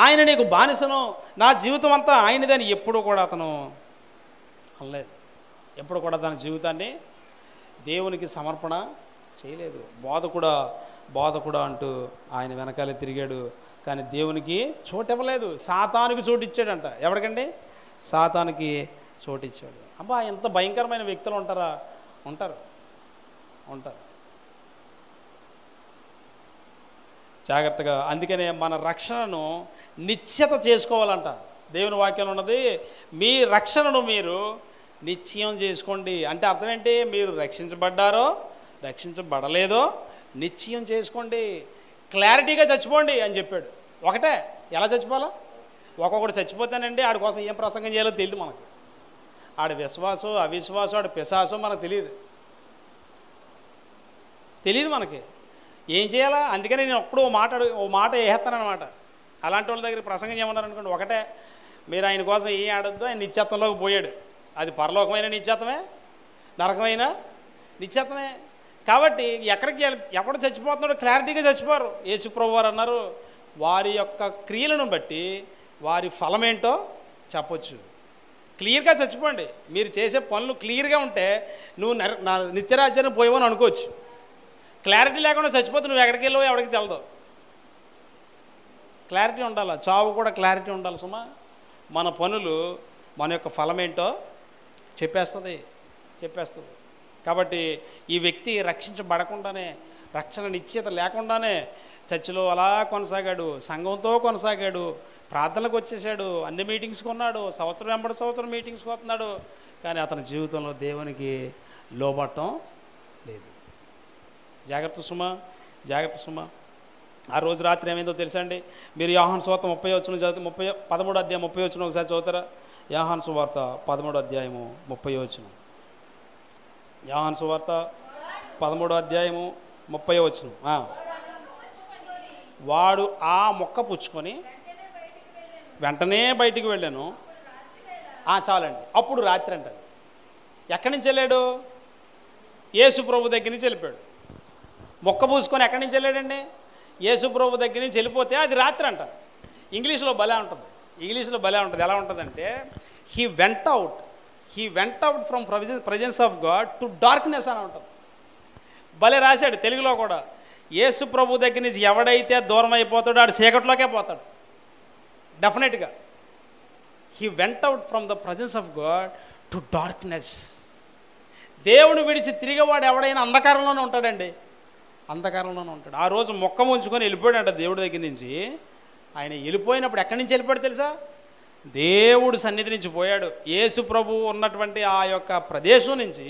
Speaker 1: ఆయన నీకు బానిసను, నా జీవితం అంతా ఆయనదని ఎప్పుడు కూడా అతను అనలేదు. ఎప్పుడు కూడా తన జీవితాన్ని దేవునికి సమర్పణ చేయలేదు. బోధకుడా అంటూ ఆయన వెనకాలే తిరిగాడు. కానీ దేవునికి చోటు ఇవ్వలేదు. సాతానుకి చోటు ఇచ్చాడంట. ఎవరికండి? సాతానుకి చోటు ఇచ్చాడు. అబ్బా, ఎంత భయంకరమైన వ్యక్తులు ఉంటారా? ఉంటారు. జాగ్రత్తగా. అందుకనే మన రక్షణను నిశ్చత చేసుకోవాలంట. దేవుని వాక్యం ఉన్నది, మీ రక్షణను మీరు నిశ్చయం చేసుకోండి. అంటే అర్థం ఏంటి? మీరు రక్షించబడ్డారో రక్షించబడలేదో నిశ్చయం చేసుకోండి, క్లారిటీగా చచ్చిపోండి అని చెప్పాడు. ఒకటే, ఎలా చచ్చిపోవాలా? ఒక్కొక్కటి చచ్చిపోతానండి, ఆడి కోసం ఏం ప్రసంగం చేయాలో తెలియదు మనకు. ఆడి విశ్వాసం అవిశ్వాసం, ఆడి పిశాసం మనకు తెలియదు మనకి. ఏం చేయాలా? అందుకని నేను ఎప్పుడు ఓ మాట వేస్తానమాట. అలాంటి వాళ్ళ దగ్గర ప్రసంగం చేయమన్నారు అనుకోండి, ఒకటే, మీరు ఆయన కోసం ఏం ఆడొద్దు, ఆయన నిత్యత్వంలోకి పోయాడు. అది పరలోకమైన నిత్యత్వమే, నరకమైన నిత్యత్వమే. కాబట్టి ఎక్కడ చచ్చిపోతున్నాడో క్లారిటీగా చచ్చిపోరు. యేసు ప్రభువు వారు అన్నారు, వారి యొక్క క్రియలను బట్టి వారి ఫలం ఏంటో చెప్పొచ్చు. క్లియర్గా చచ్చిపోండి. మీరు చేసే పనులు క్లియర్గా ఉంటే నువ్వు నా నిత్యరాజ్యాన్ని పోయావని అనుకోవచ్చు. క్లారిటీ లేకుండా చచ్చిపోతే నువ్వు ఎక్కడికి వెళ్ళావో ఎవరికి తెలదు. క్లారిటీ ఉండాలి. చావు కూడా క్లారిటీ ఉండాలి సుమా. మన పనులు మన యొక్క ఫలం ఏంటో చెప్పేస్తుంది. కాబట్టి ఈ వ్యక్తి రక్షించబడకుండానే, రక్షణ నిశ్చయత లేకుండానే చర్చిలో అలా కొనసాగాడు, సంఘంతో కొనసాగాడు, ప్రార్థనలకు వచ్చేసాడు, అన్ని మీటింగ్స్కి ఉన్నాడు, సంవత్సరం వెంబడి సంవత్సరం మీటింగ్స్కి వస్తున్నాడు. కానీ అతని జీవితంలో దేవునికి లోబట్టం లేదు. జాగ్రత్త సుమా. ఆ రోజు రాత్రి ఏమైందో తెలుసా అండి? మీరు యోహాను సువార్త 30 వచనం చదివితే 13వ అధ్యాయం 30 వచనం ఒకసారి చదువుతారా? యోహాను సువార్త 13వ అధ్యాయము 30 వచనం. యోహాను సువార్త 13వ అధ్యాయము 30 వచనం. వాడు ఆ మొక్క పుచ్చుకొని వెంటనే బయటికి వెళ్ళాను. చాలండి. అప్పుడు రాత్రి అంటది. ఎక్కడి నుంచి వెళ్ళాడు? యేసు ప్రభు దగ్గర నుంచి వెళ్ళిపోయాడు. మొక్క పూసుకొని ఎక్కడి నుంచి వెళ్ళాడండి? యేసు ప్రభు దగ్గర నుంచి వెళ్ళిపోతే అది రాత్రి అంటారు. ఇంగ్లీష్లో భలే ఉంటుంది. ఎలా ఉంటుందంటే, he went out from presence of God to darkness అని ఉంటుంది. భలే రాశాడు తెలుగులో కూడా. యేసు ప్రభు దగ్గర నుంచి ఎవడైతే దూరం అయిపోతాడో ఆడు చీకట్లోకే పోతాడు డెఫినెట్గా. He went out from the presence of God to darkness. దేవుని విడిచి తిరిగేవాడు ఎవడైనా అంధకారంలోనే ఉంటాడండి. ఆ రోజు మొక్క ముంచుకొని వెళ్ళిపోయాడంట దేవుడి దగ్గర నుంచి. ఆయన వెళ్ళిపోయినప్పుడు ఎక్కడి నుంచి వెళ్ళిపోయాడు తెలుసా? దేవుడి సన్నిధి నుంచి పోయాడు. యేసు ప్రభు ఉన్నటువంటి ఆ యొక్క ప్రదేశం నుంచి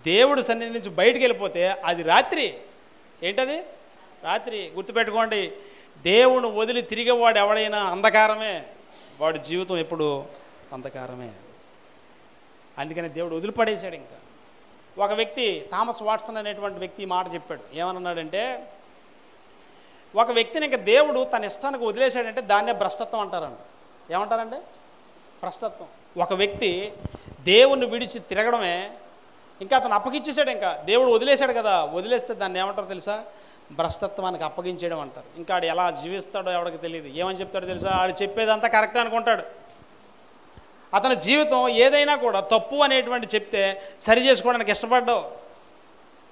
Speaker 1: దేవుడి సన్నిధి నుంచి బయటికి వెళ్ళిపోతే అది రాత్రి. ఏంటది? రాత్రి. గుర్తుపెట్టుకోండి, దేవుని వదిలి తిరిగేవాడు ఎవడైనా అంధకారమే. వాడి జీవితం ఎప్పుడు అంధకారమే. అందుకని దేవుడు వదిలిపడేశాడు. ఇంకా ఒక వ్యక్తి, థామస్ వాట్సన్ అనేటువంటి వ్యక్తి మాట చెప్పాడు. ఏమన్నాడంటే, ఒక వ్యక్తిని ఇంకా దేవుడు తన ఇష్టానికి వదిలేశాడంటే దాన్నే భ్రష్టత్వం అంటారంట. ఏమంటారంటే? భ్రష్టత్వం. ఒక వ్యక్తి దేవుణ్ణి విడిచి తిరగడమే. ఇంకా అతను అప్పగించేశాడు, ఇంకా దేవుడు వదిలేశాడు కదా, వదిలేస్తే దాన్ని ఏమంటారో తెలుసా? భ్రష్టత్వానికి అప్పగించేయడం అంటారు. ఇంకా ఆడు ఎలా జీవిస్తాడో ఎవడికి తెలియదు. ఏమని చెప్తాడో తెలుసా? ఆడు చెప్పేదంతా కరెక్ట్ అనుకుంటాడు. అతని జీవితం ఏదైనా కూడా తప్పు అనేటువంటి చెప్తే సరి చేసుకోవడానికి ఇష్టపడ్డావు,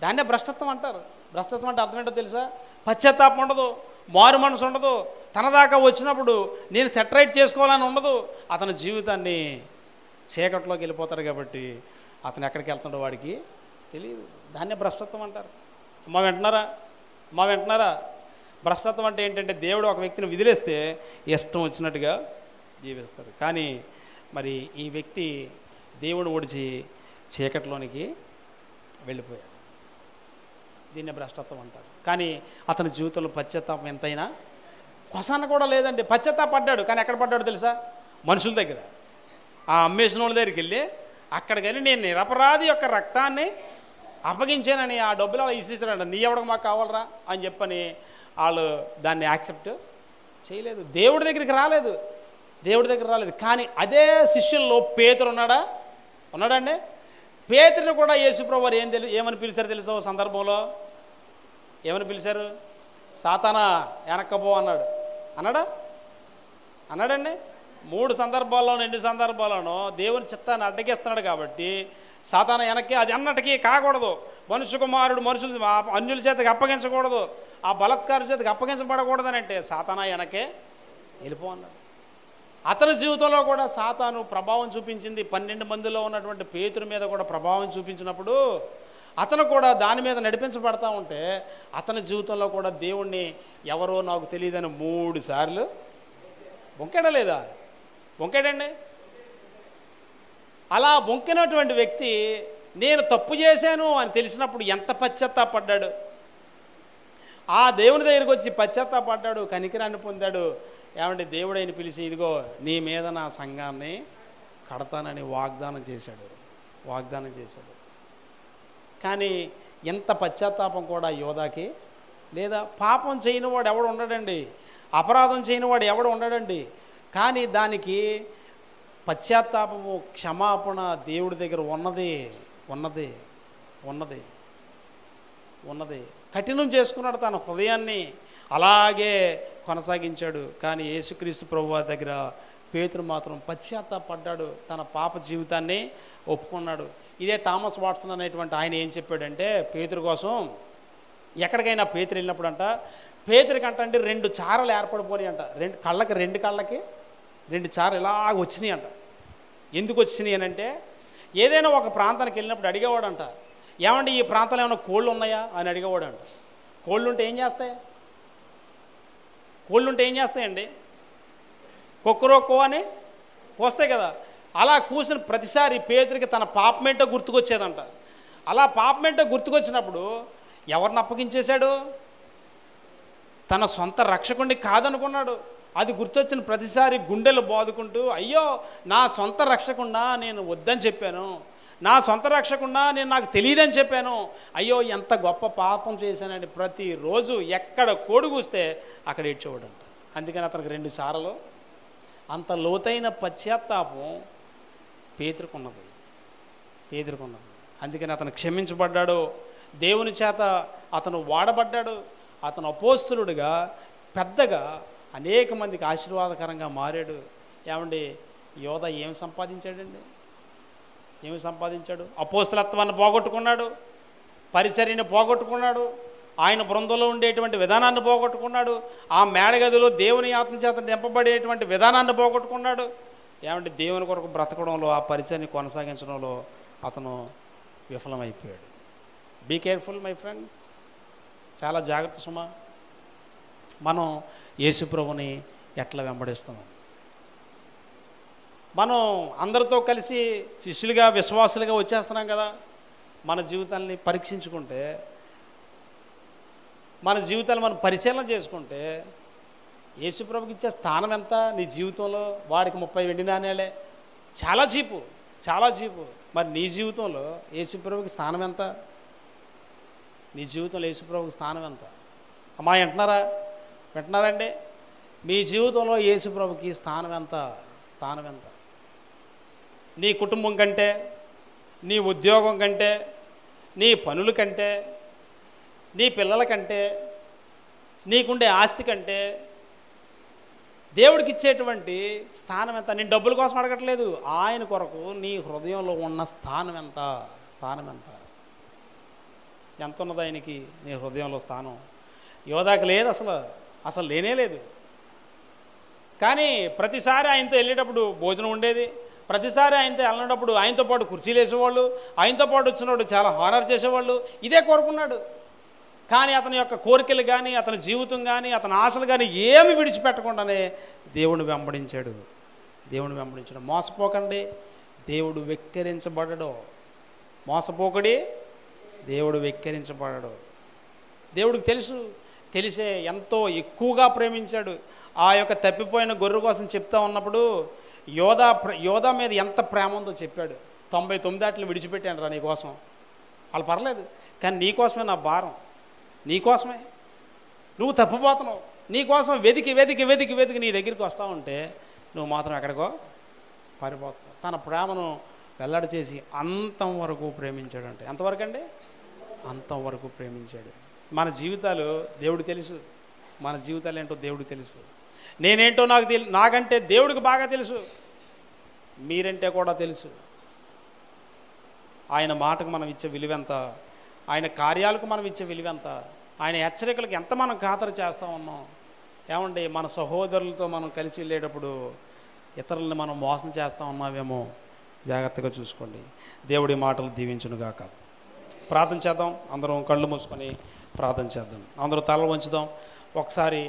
Speaker 1: దాన్నే భ్రష్టత్వం అంటారు. భ్రష్టత్వం అంటే అర్థం ఏంటో తెలుసా? పశ్చాత్తాపం ఉండదు, మారు మనసు ఉండదు, తన దాకా వచ్చినప్పుడు నేను సెటరైట్ చేసుకోవాలని ఉండదు. అతని జీవితాన్ని చీకట్లోకి వెళ్ళిపోతాడు కాబట్టి అతను ఎక్కడికి వెళ్తున్నాడో వాడికి తెలియదు. దాన్నే భ్రష్టత్వం అంటారు. అమ్మ వింటున్నారా? భ్రష్టత్వం అంటే ఏంటంటే దేవుడు ఒక వ్యక్తిని విదిలేస్తే ఇష్టం వచ్చినట్టుగా జీవిస్తాడు. కానీ మరి ఈ వ్యక్తి దేవుడు ఒడిచి చీకట్లోనికి వెళ్ళిపోయాడు. దీన్నే భ్రష్టత్వం అంటారు. కానీ అతని జీవితంలో పశ్చాత్తాపం ఎంతైనా కొసాన కూడా లేదండి. పశ్చాత్తాపడ్డాడు, కానీ ఎక్కడ పడ్డాడు తెలుసా? మనుషుల దగ్గర, ఆ అమ్మేసిన వాళ్ళ దగ్గరికి వెళ్ళి అక్కడికి వెళ్ళి నేను నిరపరాధి యొక్క రక్తాన్ని అప్పగించానని ఆ డబ్బులు అలా ఇచ్చేసాడు. నీ ఎవడికి మాకు కావాలరా అని చెప్పని వాళ్ళు దాన్ని యాక్సెప్ట్ చేయలేదు. దేవుడి దగ్గరికి రాలేదు. కానీ అదే శిష్యుల్లో పేతురు ఉన్నాడండి. పేతురుని కూడా యేసుప్రభు వారు ఏమని పిలిచారు తెలుసా? ఓ సందర్భంలో ఏమని పిలిచారు? సాతానా వెనక్కపో అన్నాడండి. 3 సందర్భాల్లోనూ 2 సందర్భాల్లోనూ దేవుని చిత్తాన్ని అడ్డగిస్తున్నాడు కాబట్టి సాతానా వెనక్కి, అది అన్నటికీ కాకూడదు. మనుష్య కుమారుడు అన్యుల చేతకి అప్పగించకూడదు, ఆ బలత్కారుల చేతకి అప్పగించబడకూడదని అంటే సాతానా వెనకే వెళ్ళిపో అన్నాడు. అతని జీవితంలో కూడా సాతాను ప్రభావం చూపించింది. 12 మందిలో ఉన్నటువంటి పేతురు మీద కూడా ప్రభావం చూపించినప్పుడు అతను కూడా దాని మీద నడిపించబడతా ఉంటే అతని జీవితంలో కూడా దేవుణ్ణి ఎవరో నాకు తెలియదని 3 సార్లు బొంకాడండి. అలా బొంకినటువంటి వ్యక్తి నేను తప్పు చేశాను అని తెలిసినప్పుడు ఎంత పశ్చాత్తాపడ్డాడు. ఆ దేవుని దగ్గరికి వచ్చి పశ్చాత్తాపడ్డాడు, కనికరాన్ని పొందాడు. ఏమంటే దేవుడైన పిలిచి ఇదిగో నీ మీద నా సంఘాన్ని కడతానని వాగ్దానం చేశాడు. కానీ ఎంత పశ్చాత్తాపం కూడా యోధాకి లేదా? పాపం చేయనివాడు ఎవడు ఉండడండి, అపరాధం చేయనివాడు ఎవడు ఉండడండి. కానీ దానికి పశ్చాత్తాపము, క్షమాపణ దేవుడి దగ్గర ఉన్నది. కఠినం చేసుకున్నాడు తన హృదయాన్ని, అలాగే కొనసాగించాడు. కానీ యేసుక్రీస్తు ప్రభువారి దగ్గర పేతురు మాత్రం పశ్చాత్తాపడ్డాడు, తన పాప జీవితాన్ని ఒప్పుకున్నాడు. ఇదే థామస్ వాట్సన్ అనేటువంటి ఆయన ఏం చెప్పాడంటే పేతురు కోసం, ఎక్కడికైనా పేతురు వెళ్ళినప్పుడు అంట పేతురికి అంటే 2 చారలు ఏర్పడిపోయి అంట. 2 కళ్ళకి 2 చారలు ఇలాగ వచ్చినాయి అంట. ఎందుకు వచ్చినాయి అని అంటే ఏదైనా ఒక ప్రాంతానికి వెళ్ళినప్పుడు అడిగేవాడంట, ఏమండి ఈ ప్రాంతంలో ఏమైనా కోళ్ళు ఉన్నాయా అని అడిగేవాడంట. కోళ్ళు ఉంటే ఏం చేస్తాయండి? కొక్కరొక్కో అని వస్తాయి కదా. అలా కూసిన ప్రతిసారి పేతురికి తన పాపమేంటో గుర్తుకొచ్చేదంట. అలా పాపమేంటో గుర్తుకొచ్చినప్పుడు ఎవరిని అప్పగించేశాడు? తన సొంత రక్షకుడిని కాదనుకున్నాడు. అది గుర్తొచ్చిన ప్రతిసారి గుండెలు బాదుకుంటూ అయ్యో నా సొంత రక్షకున్నా నేను వద్దని చెప్పాను, నా సొంత రక్షకున్నా నేను నాకు తెలియదని చెప్పాను, అయ్యో ఎంత గొప్ప పాపం చేశానని ప్రతిరోజు ఎక్కడ కోడి కూస్తే అక్కడ ఏడ్చేవాడంట. అందుకని అతనికి 2 సార్లు అంత లోతైన పశ్చాత్తాపం పేతురుకున్నది. అందుకని అతను క్షమించబడ్డాడు, దేవుని చేత అతను వాడబడ్డాడు. అతను అపోస్తలుడిగా పెద్దగా అనేక మందికి ఆశీర్వాదకరంగా మారాడు. ఏమండి యోధ ఏం సంపాదించాడు? అపోస్తలత్వాన్ని పోగొట్టుకున్నాడు, పరిచర్యని పోగొట్టుకున్నాడు, ఆయన బృందంలో ఉండేటువంటి విధానాన్ని పోగొట్టుకున్నాడు, ఆ మేడగదిలో దేవుని ఆత్మ చేత నింపబడేటువంటి విధానాన్ని పోగొట్టుకున్నాడు. ఏమంటే దేవుని కొరకు బ్రతకడంలో, ఆ పరిచర్ని కొనసాగించడంలో అతను విఫలమైపోయాడు. బీ కేర్ఫుల్ మై ఫ్రెండ్స్, చాలా జాగ్రత్త సుమా. మనం యేసుప్రభుని ఎట్లా వెంబడిస్తున్నాం? మనం అందరితో కలిసి శిష్యులుగా విశ్వాసులుగా వచ్చేస్తున్నాం కదా. మన జీవితాన్ని పరీక్షించుకుంటే, మన జీవితాలు మనం పరిశీలన చేసుకుంటే యేసుప్రభుకి ఇచ్చే స్థానం ఎంత నీ జీవితంలో? వాడికి 30 వెండి నాణేలే, చాలా చీపు. మరి నీ జీవితంలో యేసుప్రభుకి స్థానం ఎంత? నీ జీవితంలో యేసుప్రభుకి స్థానం ఎంత? అమ్మా వింటున్నారండి? మీ జీవితంలో యేసుప్రభుకి స్థానం ఎంత? నీ కుటుంబం కంటే, నీ ఉద్యోగం కంటే, నీ పనుల కంటే, నీ పిల్లల కంటే, నీకుండే ఆస్తి కంటే దేవుడికి ఇచ్చేటువంటి స్థానం ఎంత? నేను డబ్బుల కోసం అడగట్లేదు, ఆయన కొరకు నీ హృదయంలో ఉన్న స్థానం ఎంత? స్థానం ఎంత? ఎంత ఉన్నది ఆయనకి నీ హృదయంలో స్థానం? యోధాకి లేదు, అసలు లేనే లేదు. కానీ ప్రతిసారి ఆయనతో వెళ్ళేటప్పుడు భోజనం ఉండేది, ప్రతిసారి ఆయనతో వెళ్ళినప్పుడు ఆయనతో పాటు కుర్చీలు వేసేవాళ్ళు, ఆయనతో పాటు వచ్చినప్పుడు చాలా హానర్ చేసేవాళ్ళు. ఇదే కోరుకున్నాడు. కానీ అతని యొక్క కోరికలు కానీ, అతని జీవితం కానీ, అతని ఆశలు కానీ ఏమి విడిచిపెట్టకుండానే దేవుడిని వెంబడించాడు. మోసపోకండి, దేవుడు వెక్కిరించబడడు. మోసపోకడి, దేవుడు వెక్కిరించబడడు. దేవుడికి తెలిసే ఎంతో ఎక్కువగా ప్రేమించాడు. ఆ యొక్క తప్పిపోయిన గొర్రె కోసం చెప్తా ఉన్నప్పుడు యోధా మీద ఎంత ప్రేమ ఉందో చెప్పాడు. 99 ఆటలు విడిచిపెట్టాను రా నీకోసం. వాళ్ళు పర్లేదు, కానీ నీకోసమే నా భారం, నీకోసమే. నువ్వు తప్పిపోతున్నావు, నీకోసం వెతికి నీ దగ్గరికి వస్తూ ఉంటే నువ్వు మాత్రం ఎక్కడికో పారిపోతున్నావు. తన ప్రేమను వెల్లడి చేసి అంతం వరకు ప్రేమించాడు. అంటే ఎంతవరకు అండి? అంతం వరకు ప్రేమించాడు. మన జీవితాలు దేవుడికి తెలుసు, మన జీవితాలు ఏంటో దేవుడికి తెలుసు. నేనేంటో నాకంటే దేవుడికి బాగా తెలుసు, మీరంటే కూడా తెలుసు. ఆయన మాటకు మనం ఇచ్చే విలువెంత, ఆయన కార్యాలకు మనం ఇచ్చే విలువెంత, ఆయన హెచ్చరికలకు ఎంత మనం ఖాతరు చేస్తూ ఉన్నాం. ఏమండి, మన సహోదరులతో మనం కలిసి వెళ్ళేటప్పుడు ఇతరులను మనం మోసం చేస్తూ ఉన్నామేమో, జాగ్రత్తగా చూసుకోండి. దేవుడి మాటలు దీవించునుగాక. ప్రార్థన చేద్దాం. అందరం కళ్ళు మూసుకొని ప్రార్థన చేద్దాం. అందరూ తలలు వంచుదాం. ఒకసారి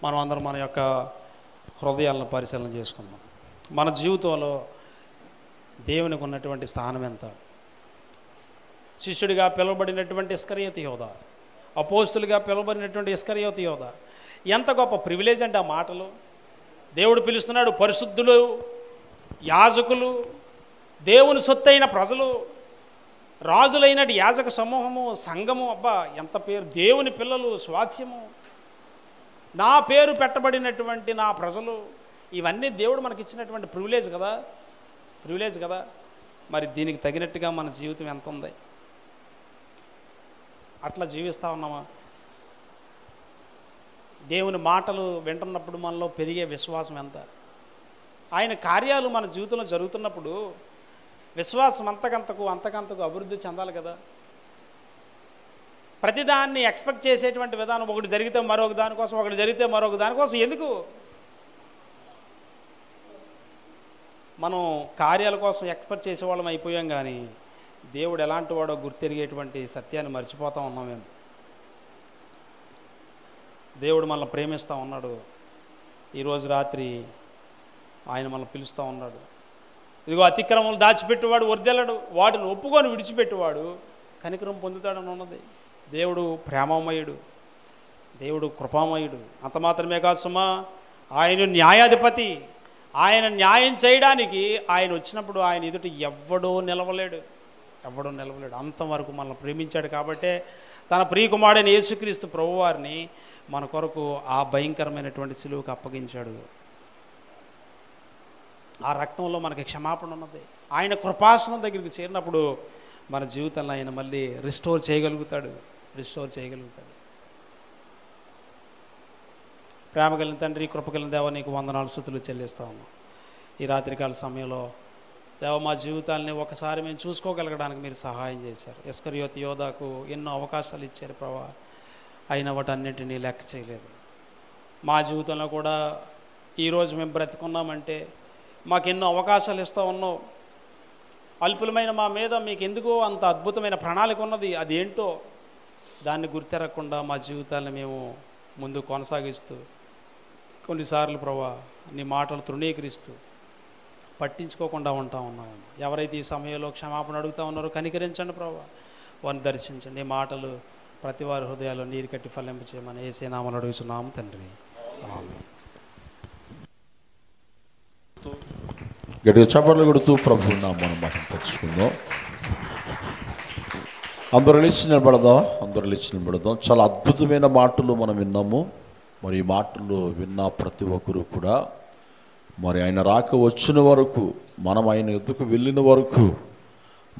Speaker 1: మనం అందరం మన యొక్క హృదయాలను పరిశీలన చేసుకుందాం. మన జీవితంలో దేవునికి ఉన్నటువంటి స్థానం ఎంత? శిష్యుడిగా పిలువబడినటువంటి ఇస్కరియోతు యోధా, అపోస్తులుగా పిలువబడినటువంటి ఇస్కరియోతు యోధా, ఎంత గొప్ప ప్రివిలేజ్ అంటే ఆ మాటలు. దేవుడు పిలుస్తున్నాడు. పరిశుద్ధులు, యాజకులు, దేవుని సొత్తైన ప్రజలు, రాజులైనటి యాజక సమూహము, సంఘము, అబ్బా ఎంత పేరు, దేవుని పిల్లలు, స్వాస్యము, నా పేరు పెట్టబడినటువంటి నా ప్రజలు, ఇవన్నీ దేవుడు మనకి ఇచ్చినటువంటి ప్రివిలేజ్ కదా. మరి దీనికి తగినట్టుగా మన జీవితం ఎంత ఉంది? అట్లా జీవిస్తూ ఉన్నామా? దేవుని మాటలు వింటున్నప్పుడు మనలో పెరిగే విశ్వాసం ఎంత? ఆయన కార్యాలు మన జీవితంలో జరుగుతున్నప్పుడు విశ్వాసం అంతకంతకు అభివృద్ధి చెందాలి కదా. ప్రతిదాన్ని ఎక్స్పెక్ట్ చేసేటువంటి విధానం, ఒకటి జరిగితే మరొక దానికోసం, ఒకటి జరిగితే మరొక దానికోసం ఎందుకు? మనం కార్యాల కోసం ఎక్స్పెక్ట్ చేసేవాళ్ళం అయిపోయాం, కానీ దేవుడు ఎలాంటి వాడో గుర్తెరిగేటువంటి సత్యాన్ని మర్చిపోతూ ఉన్నాం మేము. దేవుడు మనల్ని ప్రేమిస్తూ ఉన్నాడు. ఈరోజు రాత్రి ఆయన మనల్ని పిలుస్తూ ఉన్నాడు. ఇదిగో అతిక్రమం దాచిపెట్టేవాడు వర్దెల్లడు, వాటిని ఒప్పుకొని విడిచిపెట్టేవాడు కనికరం పొందుతాడని ఉన్నది. దేవుడు ప్రేమమయుడు, దేవుడు కృపామయుడు. అంత మాత్రమే కాదు సుమా, ఆయన న్యాయాధిపతి. ఆయన న్యాయం చేయడానికి ఆయన వచ్చినప్పుడు ఆయన ఎదుట ఎవ్వడూ నిలవలేడు. అంతవరకు మనల్ని ప్రేమించాడు. కాబట్టే తన ప్రియకుమారుడైన యేసుక్రీస్తు ప్రభువారిని మన కొరకు ఆ భయంకరమైనటువంటి సిలువకు అప్పగించాడు. ఆ రక్తంలో మనకి క్షమాపణ ఉన్నది. ఆయన కృపాసనం దగ్గరికి చేరినప్పుడు మన జీవితంలో ఆయన మళ్ళీ రిస్టోర్ చేయగలుగుతాడు. ప్రేమ కలిగిన తండ్రి, కృప కలిగిన దేవ, నీకు వందనాలు స్తుతులు చెల్లిస్తా ఉన్నాం. ఈ రాత్రికాల సమయంలో దేవ, మా జీవితాలని ఒకసారి మేము చూసుకోగలగడానికి మీరు సహాయం చేశారు. ఇస్కరియోతు యోధాకు ఎన్నో అవకాశాలు ఇచ్చారు ప్రభా, అయిన వాటన్నిటినీ లెక్క చేయలేదు. మా జీవితంలో కూడా ఈరోజు మేము బ్రతికున్నామంటే మాకు ఎన్నో అవకాశాలు ఇస్తూ ఉన్నావు. అల్పులమైన మా మీద మీకు ఎందుకో అంత అద్భుతమైన ప్రణాళిక ఉన్నది. అదేంటో దాన్ని గుర్తెరగకుండా మా జీవితాలను మేము ముందు కొనసాగిస్తూ, కొన్నిసార్లు ప్రభా నీ మాటలు తృణీకరిస్తూ పట్టించుకోకుండా ఉంటా ఉన్నాము. ఎవరైతే ఈ సమయంలో క్షమాపణ అడుగుతూ ఉన్నారో కనికరించండి ప్రభా, వారిని దర్శించండి. ఈ మాటలు ప్రతి వారి హృదయాల్లో నీరు కట్టి ఫలింప చేయమని యేసే నామములో అడుగుతున్నాము తండ్రి, ఆమేన్.
Speaker 2: గట్టిగా చప్పట్లు కొడుతూ ప్రభు నామమును మహిమపరచుకుందాం. అందరూ లేచి నిలబడదాం. చాలా అద్భుతమైన మాటలు మనం విన్నాము. మరి ఈ మాటలు విన్న ప్రతి ఒక్కరూ కూడా మరి ఆయన రాక వచ్చిన వరకు, మనం ఆయన ఎద్దుకు వెళ్ళిన వరకు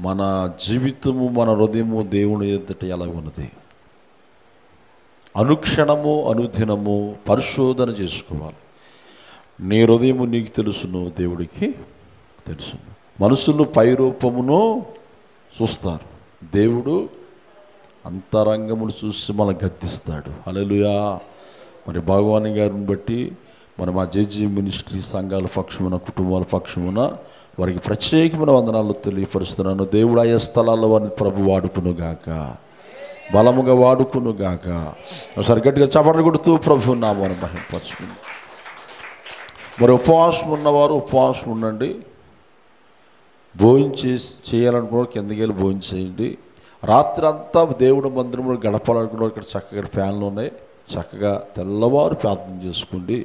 Speaker 2: మన జీవితము, మన హృదయము దేవుని ఎదుట ఎలా ఉన్నది? అనుక్షణము అనుదినము పరిశోధన చేసుకోవాలి. నీ హృదయము నీకు తెలుసును, దేవుడికి తెలుసును. మనుషులు పై రూపమును చూస్తారు, దేవుడు అంతరంగమును చూసి మనం గద్దిస్తాడు. హల్లెలూయా. మరి భగవాన్ గారిని బట్టి మనం ఆ జేజీ మినిస్ట్రీ సంఘాల పక్షమున, కుటుంబాల పక్షమున వారికి ప్రత్యేకమైన వందనాలు తెలియపరుస్తున్నాను. దేవుడు ఆయా స్థలాల్లో వారిని ప్రభు వాడుకునుగాక, బలముగా వాడుకునుగాక. ఒకసారి గట్టిగా చప్పట్లు కొడుతూ ప్రభు నామమును మహిమపరచుకుందాం. మరి ఉపవాసం ఉన్నవారు ఉపవాసం ఉండండి. భోజనం చేయాలనుకున్న కిందకి వెళ్ళి భోజనం చేయండి. రాత్రి అంతా దేవుడు మందిరంలో గడపాలనుకున్న ఇక్కడ చక్కగా ఫ్యాన్లు ఉన్నాయి, చక్కగా తెల్లవారు ప్రార్థన చేసుకోండి.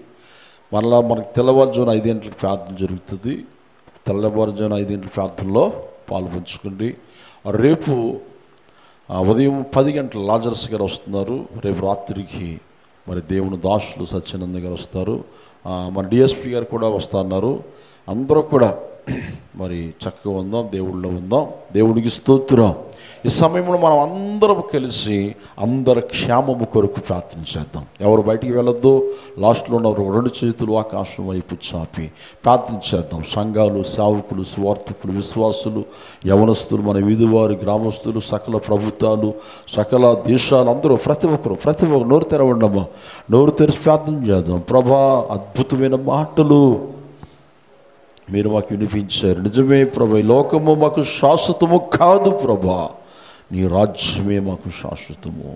Speaker 2: మళ్ళా మనకు తెల్లవారుజామున 5 గంటలకు ప్రార్థన జరుగుతుంది. తెల్లవారుజామున 5 గంటల ప్రార్థనలో పాల్పంచుకోండి. రేపు ఉదయం 10 గంటల లాజరస్ గారు వస్తున్నారు. రేపు రాత్రికి మరి దేవుని దాసులు సత్యానంద గారు వస్తారు. మన డిఎస్పి గారు కూడా వస్తున్నారు. అందరూ కూడా మరి చక్కగా ఉందాం, దేవుళ్ళో ఉందాం. దేవుడికి స్తోత్రం. ఈ సమయంలో మనం అందరం కలిసి అందరి క్షేమము కొరకు ప్రార్థన చేద్దాం. ఎవరు బయటికి వెళ్ళొద్దు. లాస్ట్లో ఉన్నవారు 2 చేతులు ఆకాశం వైపు చాపి ప్రార్థన చేద్దాం. సంఘాలు, సేవకులు, స్వార్థకులు, విశ్వాసులు, యవనస్తులు, మన వీధివారు, గ్రామస్తులు, సకల ప్రభుత్వాలు, సకల దేశాలు, అందరూ ప్రతి ఒక్కరు నోరు తెరవండమ్మా. నోరు తెరిచి ప్రార్థన చేద్దాం. ప్రభా, అద్భుతమైన మాటలు మీరు మాకు వినిపించారు. నిజమే ప్రభా, ఈ లోకము మాకు శాశ్వతము కాదు ప్రభా, నీ రాజ్యమే మాకు శాశ్వతము.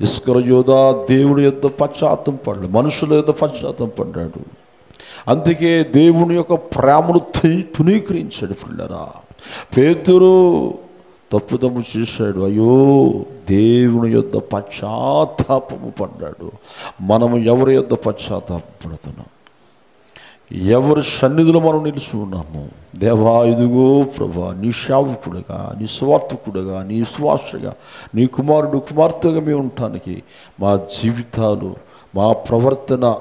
Speaker 2: ఇస్కరియోదా దేవుడి యొద్ద పశ్చాత్తాపం పడ్డాడు, మనుషుల యొద్ద పశ్చాత్తాపం పడ్డాడు. అందుకే దేవుని యొక్క ప్రేమను తునీకరించాడు. పిల్లరా, పేతురు తప్పుదమ్ము చేశాడు, అయ్యో దేవుని యొద్ద పశ్చాత్తాపము పడ్డాడు. మనము ఎవరి యొద్ద పశ్చాత్తాపడుతున్నాం? ఎవరి సన్నిధిలో మనం నిలిచి ఉన్నాము? దేవా, ఇదిగో ప్రభా, నీ సేవకుడుగా, నీ స్వార్థకుడుగా, నీ విశ్వాసగా, నీ కుమారుడు కుమార్తెగా మేము ఉండటానికి మా జీవితాలు, మా ప్రవర్తన,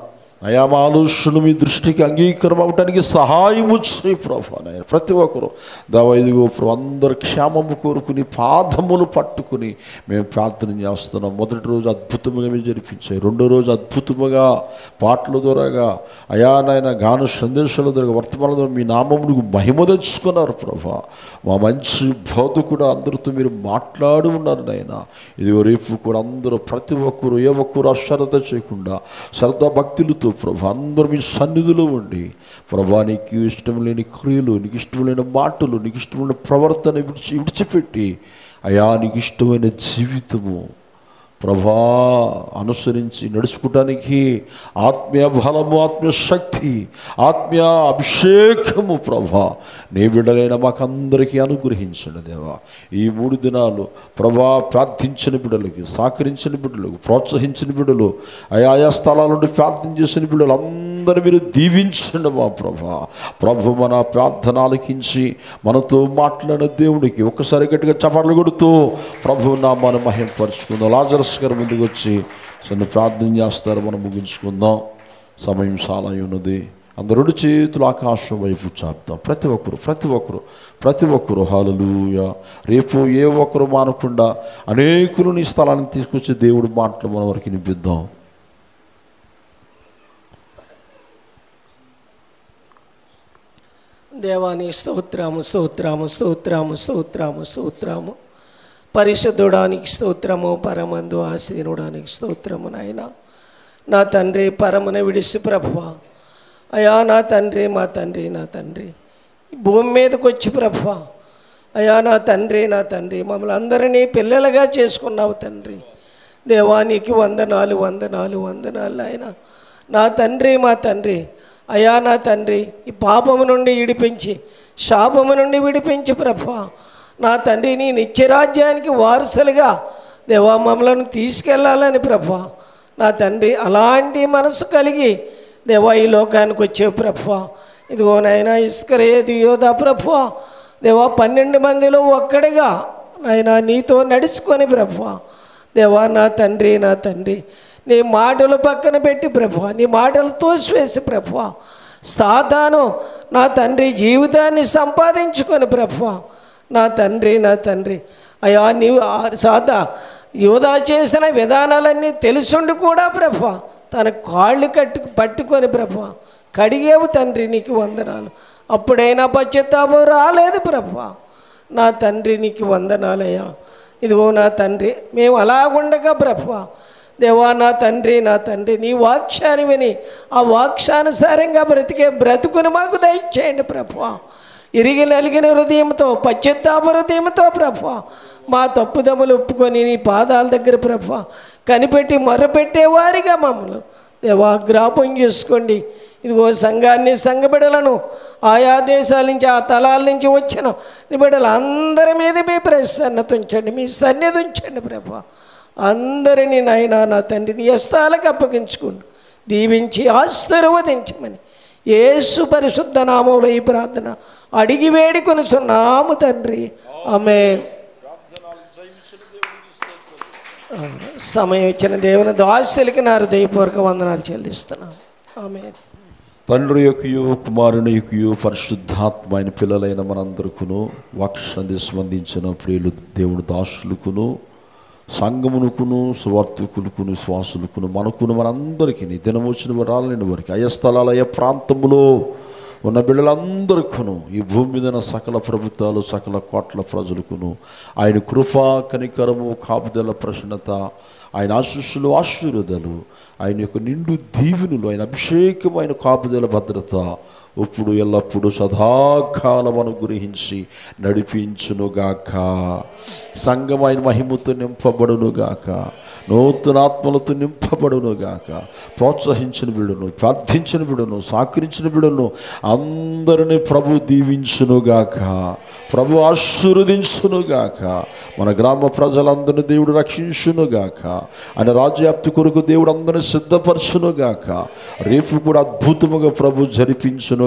Speaker 2: అయా మా ఆలోచనలు మీ దృష్టికి అంగీకారం అవడానికి సహాయము చేయి ప్రభా. నాయన ప్రతి ఒక్కరు దేవా, ఇదిగో ప్రభు, అందరు క్షేమము కోరుకుని పాదములు పట్టుకుని మేము ప్రార్థన చేస్తున్నాం. మొదటి రోజు అద్భుతముగా మీరు జరిపించాయి. 2వ రోజు అద్భుతముగా పాటల ద్వారాగా, అయా నాయన గాన సందేశాల ద్వారా, వర్తమానాల ద్వారా మీ నామమును మహిమ తెచ్చుకున్నారు ప్రభా. మా మంచి బోధకుడు అందరితో మీరు మాట్లాడి ఉన్నారు నాయన. ఇదిగో రేపు కూడా అందరూ ప్రతి ఒక్కరు ఏ ఒక్కరు అశ్రద్ధ చేయకుండా శ్రద్ధా భక్తులతో ప్రభా అందరూ మీ సన్నిధిలో ఉండి ప్రభా, నీకు ఇష్టం లేని క్రియలు, నీకు ఇష్టం లేని మాటలు, నీకు ఇష్టమైన ప్రవర్తన విడిచిపెట్టి అయా నీకు ఇష్టమైన జీవితము ప్రభా అనుసరించి నడుచుకోవటానికి ఆత్మీయ బలము, ఆత్మీయ శక్తి, ఆత్మీయ అభిషేకము ప్రభా నీ బిడ్డలైన మాకందరికీ అనుగ్రహించండి దేవా. ఈ 3 దినాలు ప్రభా ప్రార్థించిన బిడ్డలకి, సహకరించిన బిడ్డలకు, ప్రోత్సహించిన బిడ్డలు, ఆయా స్థలాల నుండి ప్రార్థన చేసిన బిడ్డలు అందరూ మీరు దీవించండి మా ప్రభా. ప్రభు మన ప్రార్థన ఆలకించి మనతో మాట్లాడిన దేవునికి ఒక్కసారి గట్టిగా చప్పట్లు కొడుతూ ప్రభు నామాన్ని మహిమపరుచుకుందాం. లాజరస్ గారు ముందుకు వచ్చి చిన్న ప్రార్థన చేస్తారు. మనం ముగించుకుందాం, సమయం చాలా ఉన్నది. అందరు 2 చేతులు ఆకాశం వైపు చాపుతాం. ప్రతి ఒక్కరు హల్లెలూయా. రేపు ఏ ఒక్కరు మానకుండా అనేకులు నీ స్థలానికి తీసుకొచ్చి దేవుడి మాటలు మన వరకు వినిపిద్దాం.
Speaker 3: దేవాని స్తోత్రము, స్తోత్రము, స్తోత్రము, స్తోత్రము, స్తోత్రము. పరిశుద్ధుడానికి స్తోత్రము, పరమందు ఆశీనుడానికి స్తోత్రము. నాయన నా తండ్రి, పరమున విడిసి ప్రభువా, అయా నా తండ్రి, మా తండ్రి, నా తండ్రి, భూమి మీదకి వచ్చి ప్రభువా, అయా నా తండ్రి, నా తండ్రి, మమ్మల్ని అందరినీ పిల్లలుగా చేసుకున్నావు తండ్రి. దేవానికి వందనాలు, వందనాలు, వందనాలు నాయన. నా తండ్రి, మా తండ్రి, అయా నా తండ్రి, ఈ పాపము నుండి విడిపించి, శాపము నుండి విడిపించి ప్రభువా, నా తండ్రి, నీ నిత్యరాజ్యానికి వారసులుగా దేవా మమ్మలను తీసుకెళ్ళాలని ప్రభువా, నా తండ్రి, అలాంటి మనసు కలిగి దేవా ఈ లోకానికి వచ్చేవు ప్రభువా. ఇదిగో నాయనా, ఇస్కరియోదా ప్రభువా, దేవా 12 మందిలో ఒక్కడిగా నాయనా నీతో నడుచుకొని ప్రభువా, దేవా నా తండ్రి, నా తండ్రి, నీ మాటలు పక్కన పెట్టి ప్రభువా, నీ మాటలు తోసివేసి ప్రభువా, సాతాను నా తండ్రి జీవితాన్ని సంపాదించుకొని ప్రభువా, నా తండ్రి అయ్యా నీవు యోధా చేసిన విధానాలన్నీ తెలుసుండి కూడా ప్రభువా తన కాళ్ళు పట్టుకొని ప్రభువా కడిగేవు తండ్రి, నీకు వందనాలు. అప్పుడైనా పశ్చాత్తాపం రాలేదు ప్రభువా. నా తండ్రి నీకు వందనాలయ్యా. ఇదిగో నా తండ్రి, మేము అలాగుండగా ప్రభువా దేవా నా తండ్రి నీ వాక్యాన్ని విని ఆ వాక్యానుసారంగా బ్రతుకుని మాకు దయచేయండి ప్రభువా. ఇరిగి నలిగిన హృదయంతో, పశ్చాత్తాప హృదయంతో ప్రభువా మా తప్పుదమ్ములు ఒప్పుకొని నీ పాదాల దగ్గర ప్రభువా కనిపెట్టి మొరపెట్టేవారిగా మమ్మల్ని దేవా జ్ఞాపం చేసుకోండి. ఇదిగో సంఘాన్ని, సంఘ బిడ్డలను, ఆయా దేశాల నుంచి, ఆ తలాల నుంచి వచ్చిన నీ బిడ్డలు అందరి మీద మీ ప్రసన్నత ఉంచండి, మీ సన్నిధి ఉంచండి ప్రభువా. అందరినీ నాయనా నా తండ్రి నీ హస్తాలకు అప్పగించుకుంటూ దీవించి ఆశీర్వదించమని యేసు పరిశుద్ధ నామములో ఈ ప్రార్థన అడిగి వేడుకొనుచున్నాము తండ్రి, ఆమేన్. సమయం ఇచ్చిన దేవుని దాసులకి నా హృదయపూర్వక వందనాలు చెల్లిస్తున్నాను, ఆమేన్.
Speaker 2: తండ్రి యొక్కయు కుమారుని యొక్కయు పరిశుద్ధాత్మ అయిన పిల్లలైన మనందరికును వాక్యాన్ని స్పందించిన ప్రియులు దేవుని దాసులకును సంఘమునకును సువార్థికులకును విశ్వాసులకును మనకును మనందరికీ దినమొచ్చిన రాలేని వారికి అయ స్థలాల అయ ప్రాంతములో ఉన్న బిడ్డలందరికీను ఈ భూమి మీద సకల ప్రభుత్వాలు సకల కోట్ల ప్రజలకును ఆయన కృపా కనికరము కాపుదల ప్రసన్నత ఆయన ఆశీస్సులు ఆశీర్వాదాలు ఆయన యొక్క నిండు దీవెనలు ఆయన అభిషేకమైన కాపుదల భద్రత ఇప్పుడు ఎల్లప్పుడూ సదాకాలం అనుగ్రహించి నడిపించునుగాక. సంఘం ఆయన మహిమతో నింపబడునుగాక, నూతనాత్మలతో నింపబడునుగాక. ప్రోత్సహించిన బిడ్డను, ప్రార్థించిన బిడ్డను, సహకరించిన బిడ్డను అందరినీ ప్రభు దీవించునుగాక, ప్రభు ఆశీర్వదించునుగాక. మన గ్రామ ప్రజలందరినీ దేవుడు రక్షించునుగాక. ఆయన రాజ్యాప్తి కొరకు దేవుడు అందరినీ సిద్ధపరచునుగాక. రేపు కూడా అద్భుతముగా ప్రభు జరిపించునుగాక.